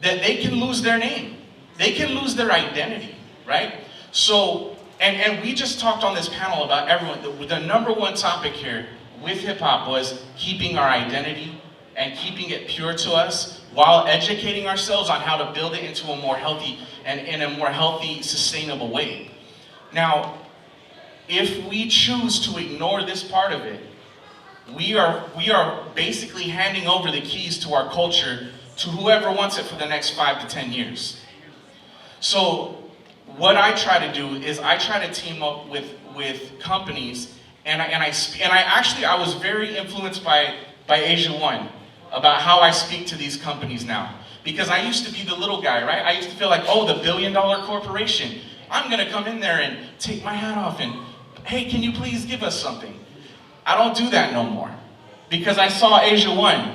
that they can lose their name. They can lose their identity, right? So, and we just talked on this panel about everyone, the number one topic here with hip hop was keeping our identity and keeping it pure to us while educating ourselves on how to build it into a more healthy and in a more healthy, sustainable way. Now, if we choose to ignore this part of it, we are basically handing over the keys to our culture to whoever wants it for the next 5 to 10 years. So what I try to do is I try to team up with companies, and I was very influenced by Asia One about how I speak to these companies now. Because I used to be the little guy, right? I used to feel like, oh, the billion-dollar corporation. I'm gonna come in there and take my hat off and, hey, can you please give us something? I don't do that no more. Because I saw Asia One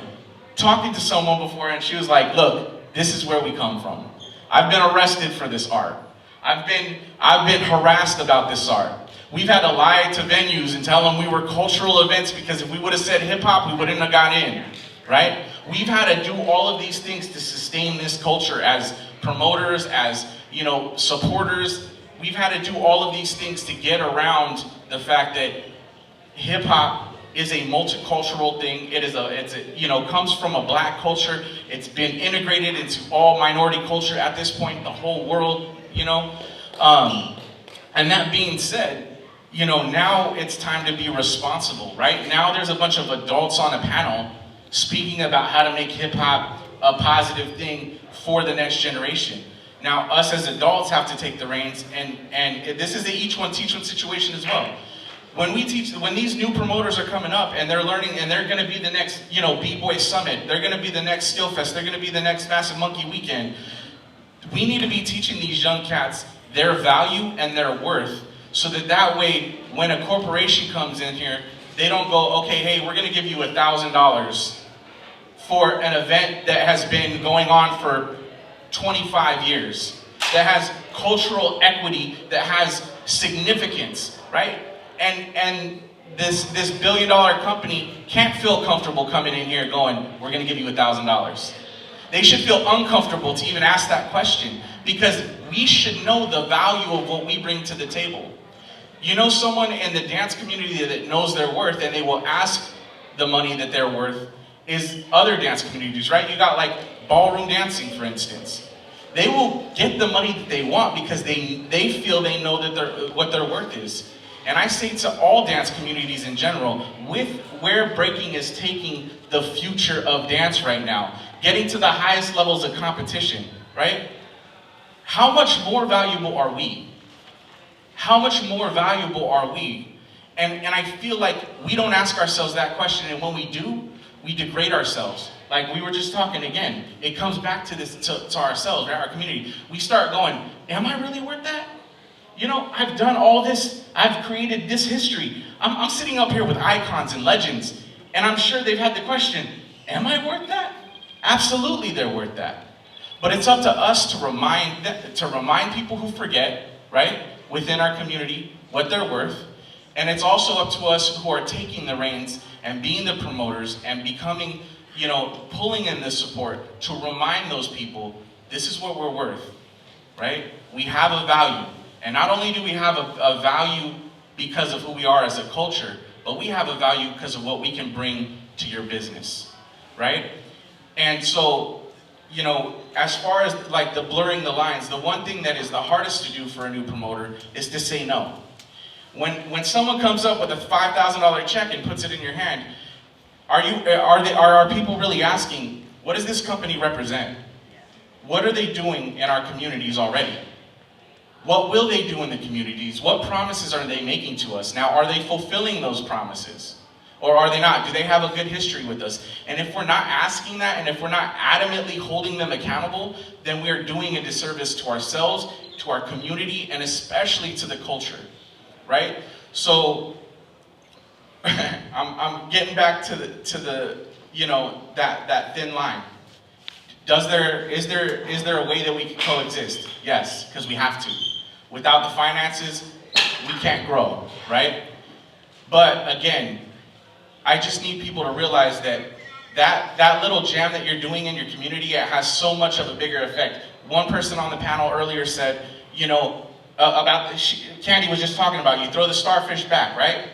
talking to someone before and she was like, look, this is where we come from. I've been arrested for this art. I've been harassed about this art. We've had to lie to venues and tell them we were cultural events because if we would have said hip hop, we wouldn't have got in, right? We've had to do all of these things to sustain this culture as promoters, as supporters. We've had to do all of these things to get around the fact that hip hop is a multicultural thing. It comes from a black culture. It's been integrated into all minority culture at this point, the whole world, And that being said, now it's time to be responsible, right? Now there's a bunch of adults on a panel speaking about how to make hip hop a positive thing for the next generation. Now, us as adults have to take the reins, and this is the each one teach one situation as well. When these new promoters are coming up and they're learning and they're gonna be the next, B-Boy Summit, they're gonna be the next Skill Fest, they're gonna be the next Massive Monkey Weekend, we need to be teaching these young cats their value and their worth so that way, when a corporation comes in here, they don't go, okay, hey, we're gonna give you $1,000 for an event that has been going on for 25 years, that has cultural equity, that has significance, right? And this billion-dollar company can't feel comfortable coming in here going, we're gonna give you $1,000. They should feel uncomfortable to even ask that question because we should know the value of what we bring to the table. Someone in the dance community that knows their worth and they will ask the money that they're worth is other dance communities, right? You got like ballroom dancing, for instance. They will get the money that they want because they feel they know that what their worth is. And I say to all dance communities in general, with where breaking is taking the future of dance right now, getting to the highest levels of competition, right? How much more valuable are we? How much more valuable are we? And I feel like we don't ask ourselves that question, and when we do, we degrade ourselves. Like we were just talking again, it comes back to this, to ourselves, right? Our community. We start going, am I really worth that? I've done all this, I've created this history. I'm sitting up here with icons and legends, and I'm sure they've had the question, am I worth that? Absolutely they're worth that. But it's up to us to remind people who forget, right, within our community, what they're worth. And it's also up to us who are taking the reins and being the promoters and becoming, pulling in the support to remind those people, this is what we're worth, right? We have a value. And not only do we have a value because of who we are as a culture, but we have a value because of what we can bring to your business, right? And so, as far as like the blurring the lines, the one thing that is the hardest to do for a new promoter is to say no. When someone comes up with a $5,000 check and puts it in your hand, are people really asking, What does this company represent? What are they doing in our communities already? What will they do in the communities? What promises are they making to us? Now, are they fulfilling those promises? Or are they not? Do they have a good history with us? And if we're not asking that, and if we're not adamantly holding them accountable, then we are doing a disservice to ourselves, to our community, and especially to the culture, right? So, I'm getting back to the you know, that thin line. Is there a way that we can coexist? Yes, because we have to. Without the finances, we can't grow, right? But again, I just need people to realize that little jam that you're doing in your community, it has so much of a bigger effect. One person on the panel earlier said, you know, Candy was just talking about, you throw the starfish back, right?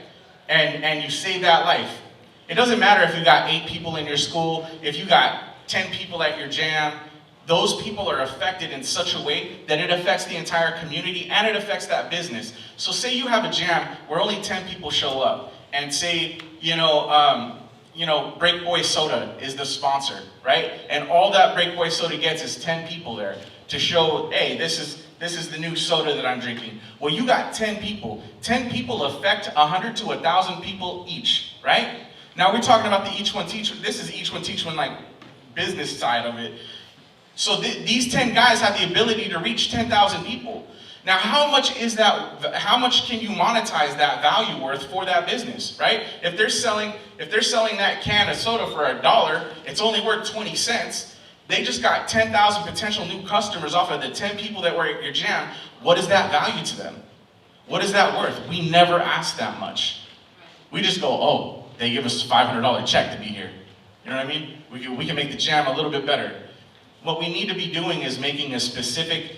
And you save that life. It doesn't matter if you got 8 people in your school, if you got 10 people at your jam, those people are affected in such a way that it affects the entire community and it affects that business. So say you have a jam where only 10 people show up, and say, Break Boy Soda is the sponsor, right? And all that Break Boy Soda gets is 10 people there to show, hey, this is the new soda that I'm drinking. Well, you got 10 people. 10 people affect 100 to 1,000 people each, right? Now we're talking about the each one teach one. This is each one teach one, like business side of it. So these 10 guys have the ability to reach 10,000 people. Now, how much is that? How much can you monetize that value worth for that business, right? If they're selling that can of soda for $1, it's only worth 20 cents. They just got 10,000 potential new customers off of the 10 people that were at your jam. What is that value to them? What is that worth? We never ask that much. We just go, oh, they give us a $500 check to be here. You know what I mean? We can make the jam a little bit better. What we need to be doing is making a specific,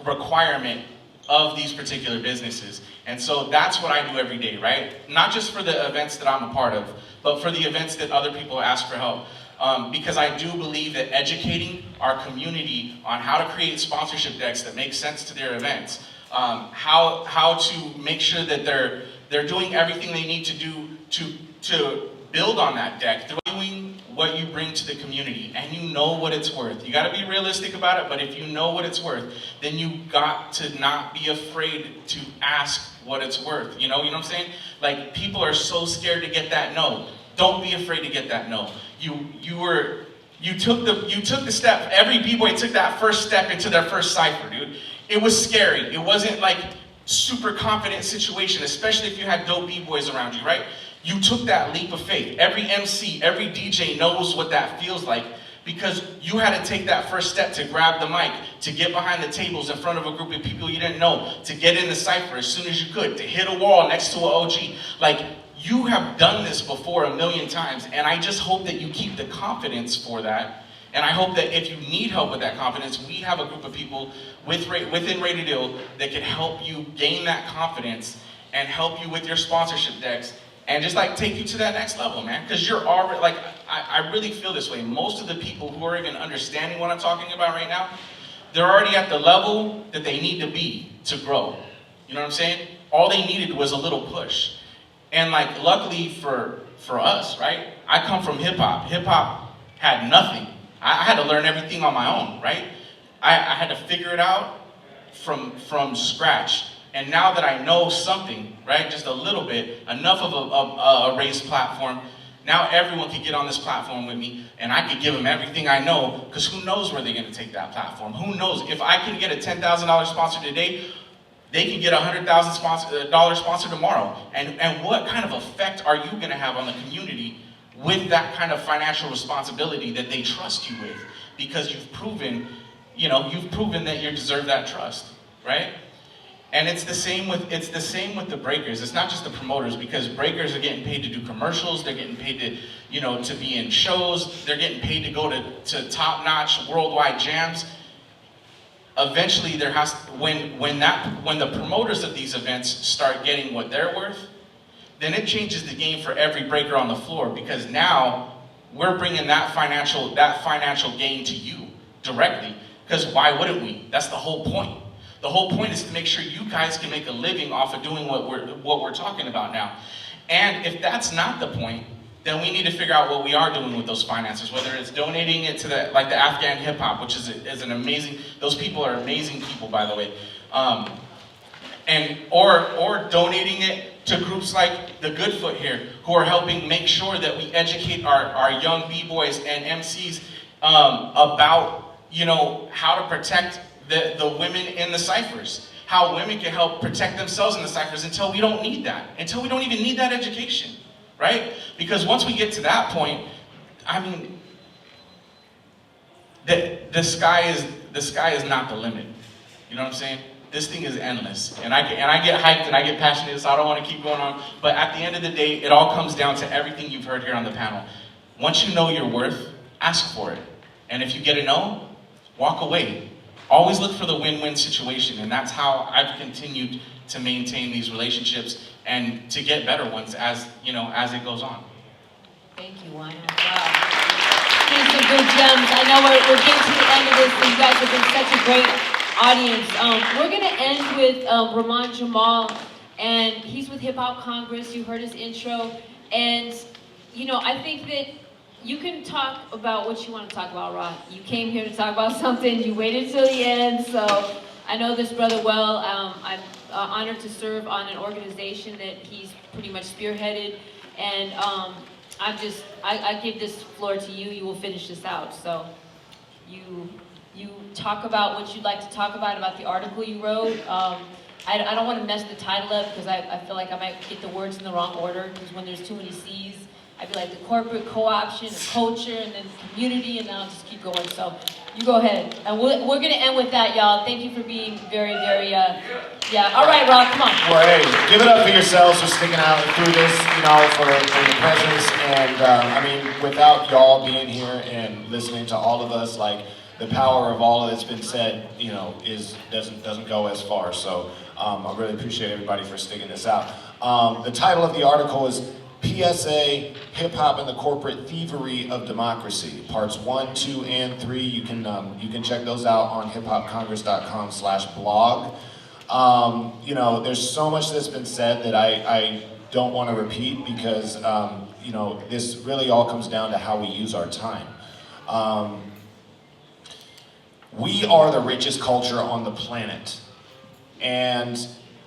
requirement of these particular businesses. And so that's what I do every day, right? Not just for the events that I'm a part of, but for the events that other people ask for help. Because I do believe that educating our community on how to create sponsorship decks that make sense to their events, how to make sure that they're doing everything they need to do to build on that deck, doing what you bring to the community, and you know what it's worth. You gotta be realistic about it, but if you know what it's worth, then you got to not be afraid to ask what it's worth. You know what I'm saying? Like, people are so scared to get that no. Don't be afraid to get that no. You took the step. Every b-boy took that first step into their first cypher, dude. It was scary. It wasn't like super confident situation, especially if you had dope b-boys around you, right? You took that leap of faith. Every MC, every DJ knows what that feels like, because you had to take that first step to grab the mic, to get behind the tables in front of a group of people you didn't know, to get in the cypher as soon as you could, to hit a wall next to an OG. Like, you have done this before a million times, and I just hope that you keep the confidence for that. And I hope that if you need help with that confidence, we have a group of people within Rated Ill that can help you gain that confidence and help you with your sponsorship decks. And just like take you to that next level, man. Because you're already, like, I really feel this way. Most of the people who are even understanding what I'm talking about right now, they're already at the level that they need to be to grow. You know what I'm saying? All they needed was a little push. And like, luckily for us, right? I come from hip hop. Hip hop had nothing. I had to learn everything on my own, right? I had to figure it out from scratch. And now that I know something, right, just a little bit, enough of a raised platform, now everyone can get on this platform with me, and I can give them everything I know, because who knows where they're going to take that platform? Who knows? If I can get a $10,000 sponsor today, they can get a $100,000 sponsor tomorrow. And what kind of effect are you going to have on the community with that kind of financial responsibility that they trust you with? Because you've proven that you deserve that trust, right? And it's the same with the breakers. It's not just the promoters, because breakers are getting paid to do commercials. They're getting paid to be in shows. They're getting paid to go to top-notch worldwide jams. Eventually, when the promoters of these events start getting what they're worth, then it changes the game for every breaker on the floor, because now we're bringing that financial gain to you directly. Because why wouldn't we? That's the whole point. The whole point is to make sure you guys can make a living off of doing what we're talking about now. And if that's not the point, then we need to figure out what we are doing with those finances, whether it's donating it to the Afghan hip hop, which is an amazing, those people are amazing people, by the way. Or donating it to groups like the Goodfoot here, who are helping make sure that we educate our young B-boys and MCs about, you know, how to protect the women in the ciphers, how women can help protect themselves in the ciphers until we don't need that, until we don't even need that education, right? Because once we get to that point, I mean, the sky is not the limit. You know what I'm saying? This thing is endless, and I get hyped and I get passionate, so I don't want to keep going on. But at the end of the day, it all comes down to everything you've heard here on the panel. Once you know your worth, ask for it, and if you get a no, walk away. Always look for the win-win situation, and that's how I've continued to maintain these relationships and to get better ones as you know as it goes on. Thank you, Wyno. Wow. Here's some good gems. I know we're getting to the end of this, and you guys have been such a great audience. We're gonna end with Rahman Jamaal, and he's with Hip Hop Congress. You heard his intro, and you know I think that you can talk about what you want to talk about, Rod. You came here to talk about something. You waited till the end, so I know this brother well. I'm honored to serve on an organization that he's pretty much spearheaded, and I give this floor to you. You will finish this out. So you talk about what you'd like to talk about the article you wrote. I don't want to mess the title up because I feel like I might get the words in the wrong order, because when there's too many C's, I'd be like the corporate co-option, the culture, and then community, and then I'll just keep going. So you go ahead. And we're going to end with that, y'all. Thank you for being very, very, yeah. All right, Rob, come on. Well, hey, give it up for yourselves for sticking out through this, you know, for your presence. And, I mean, without y'all being here and listening to all of us, like, the power of all that's been said, you know, doesn't go as far. So I really appreciate everybody for sticking this out. The title of the article is PSA, Hip Hop and the Corporate Thievery of Democracy, parts 1, 2, and 3. You can check those out on hiphopcongress.com/blog. You know, there's so much that's been said that I don't want to repeat because, you know, this really all comes down to how we use our time. We are the richest culture on the planet. And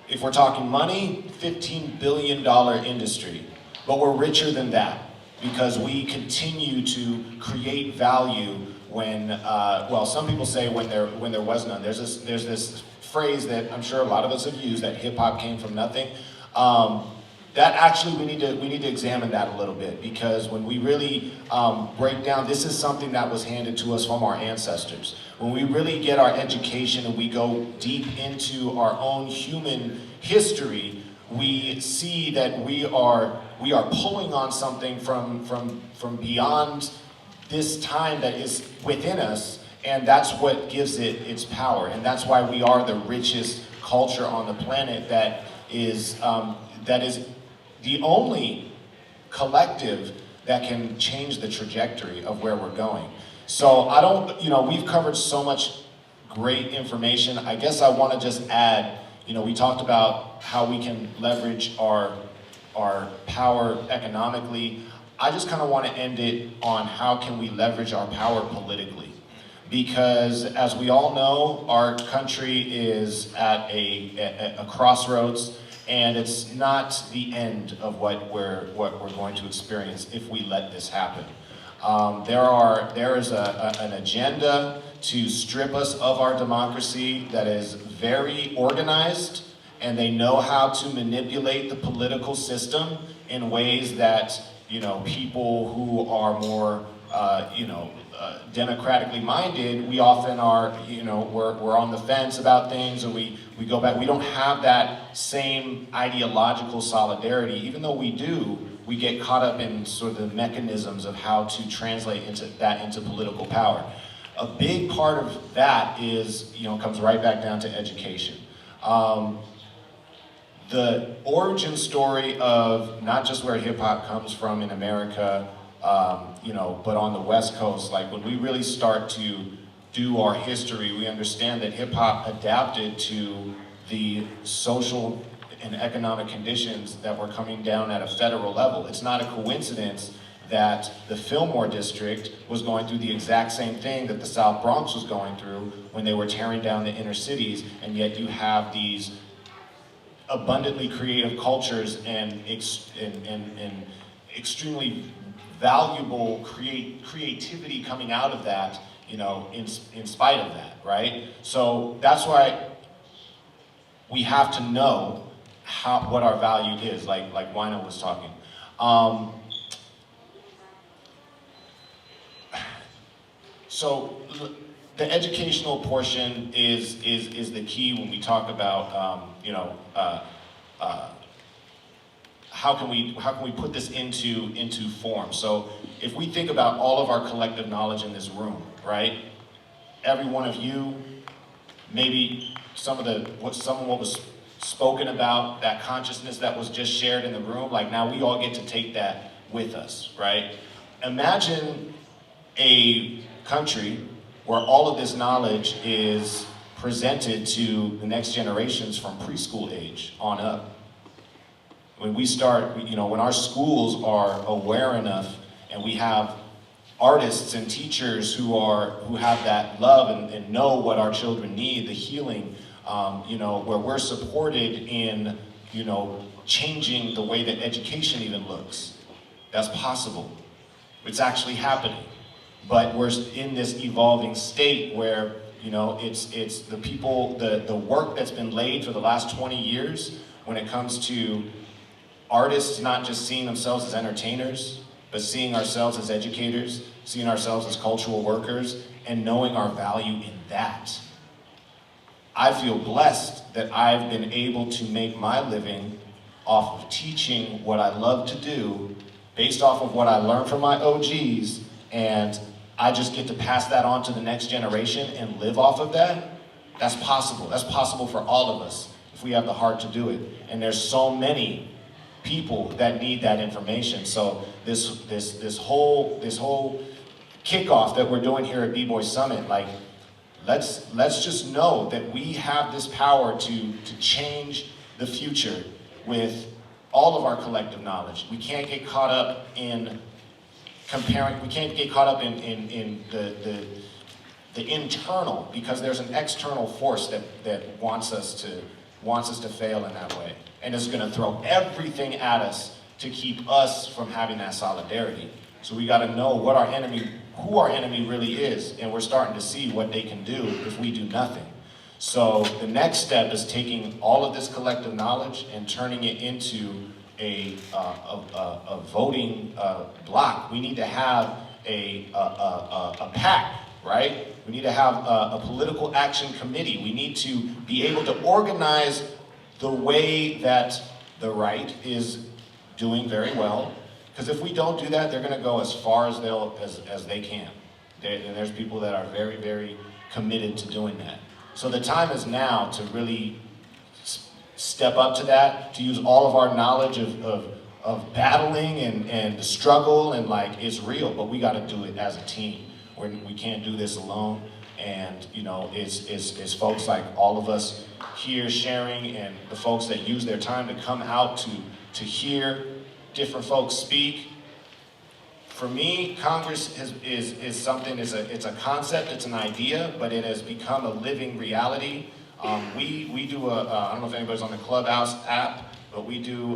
if we're talking money, $15 billion industry. But we're richer than that because we continue to create value when, well, some people say when there was none. There's this phrase that I'm sure a lot of us have used, that hip hop came from nothing. That actually we need to examine that a little bit, because when we really break down, this is something that was handed to us from our ancestors. When we really get our education and we go deep into our own human history, we see that we are pulling on something from beyond this time that is within us, and that's what gives it its power. And that's why we are the richest culture on the planet that is the only collective that can change the trajectory of where we're going. So I don't, you know, we've covered so much great information. I guess I want to just add, you know, we talked about how we can leverage our power economically. I just kind of want to end it on how can we leverage our power politically. Because as we all know, our country is at a crossroads, and it's not the end of what we're going to experience if we let this happen. There is an agenda to strip us of our democracy that is very organized, and they know how to manipulate the political system in ways that, you know, people who are more, democratically minded, we often are, you know, we're on the fence about things, and we go back. We don't have that same ideological solidarity. Even though we do, we get caught up in sort of the mechanisms of how to translate into political power. A big part of that is, you know, comes right back down to education. The origin story of not just where hip hop comes from in America, you know, but on the West Coast, like when we really start to do our history, we understand that hip hop adapted to the social and economic conditions that were coming down at a federal level. It's not a coincidence that the Fillmore district was going through the exact same thing that the South Bronx was going through when they were tearing down the inner cities, and yet you have these abundantly creative cultures and extremely valuable creativity coming out of that, you know, in spite of that, right? So that's why we have to know what our value is, like Wyno was talking. So the educational portion is the key when we talk about, you know, how can we put this into form? So if we think about all of our collective knowledge in this room, right? Every one of you, maybe some of what was spoken about, that consciousness that was just shared in the room, like now we all get to take that with us, right? Imagine a country where all of this knowledge is presented to the next generations from preschool age on up. When we start, you know, when our schools are aware enough and we have artists and teachers who have that love and know what our children need, the healing, you know, where we're supported in, you know, changing the way that education even looks. That's possible. It's actually happening. But we're in this evolving state where, you know, it's the people, the work that's been laid for the last 20 years when it comes to artists not just seeing themselves as entertainers, but seeing ourselves as educators, seeing ourselves as cultural workers, and knowing our value in that. I feel blessed that I've been able to make my living off of teaching what I love to do, based off of what I learned from my OGs, and I just get to pass that on to the next generation and live off of that. That's possible. That's possible for all of us if we have the heart to do it. And there's so many people that need that information. So this whole kickoff that we're doing here at B-Boy Summit, like, let's just know that we have this power to change the future with all of our collective knowledge. We can't get caught up in comparing, we can't get caught up in the internal, because there's an external force that wants us to fail in that way. And it's gonna throw everything at us to keep us from having that solidarity. So we gotta know who our enemy really is, and we're starting to see what they can do if we do nothing. So the next step is taking all of this collective knowledge and turning it into a voting block. We need to have a PAC, right? We need to have a political action committee. We need to be able to organize the way that the right is doing very well. Because if we don't do that, they're going to go as far as they can. And there's people that are very, very committed to doing that. So the time is now to really step up to that, to use all of our knowledge of battling and the struggle, and like, it's real, but we got to do it as a team. We can't do this alone. And you know, it's folks like all of us here sharing, and the folks that use their time to come out to hear different folks speak. For me, Congress is something, it's a concept, it's an idea, but it has become a living reality. We do I don't know if anybody's on the Clubhouse app, but we do,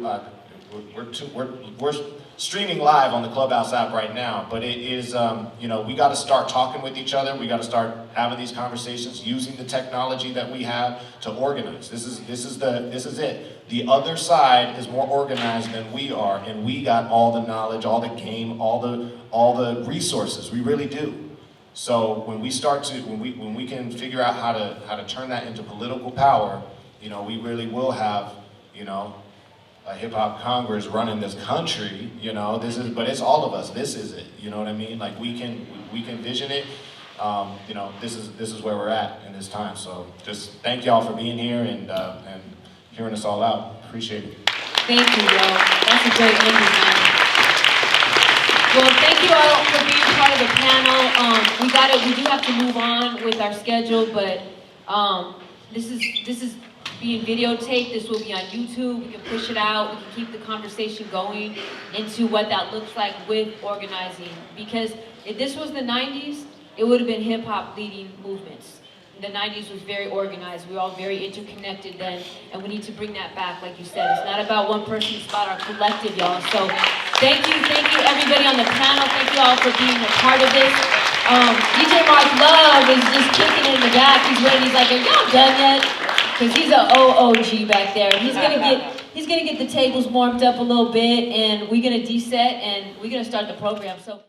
we're streaming live on the Clubhouse app right now, but it is, you know, we got to start talking with each other. We got to start having these conversations, using the technology that we have to organize. This is it. The other side is more organized than we are, and we got all the knowledge, all the game, all the resources. We really do. So when we start to, when we can figure out how to turn that into political power, you know, we really will have, you know, a hip-hop Congress running this country, you know. But it's all of us. This is it. You know what I mean? Like, we can vision it. You know, this is where we're at in this time. So just thank y'all for being here and hearing us all out. Appreciate it. Thank you, yo. That's a great ending, man. Well, thank you all for being part of the panel. We do have to move on with our schedule, but this is being videotaped. This will be on YouTube. We can push it out. We can keep the conversation going into what that looks like with organizing. Because if this was the 90s, it would have been hip hop leading movements. The 90s was very organized. We were all very interconnected then, and we need to bring that back, like you said. It's not about one person, it's about our collective, y'all. So thank you everybody on the panel. Thank you all for being a part of this. DJ Mark Love is just kicking in the back. He's waiting. He's like, are y'all done yet? Because he's an OOG back there. He's gonna get the tables warmed up a little bit, and we're gonna de-set, and we're gonna start the program. So.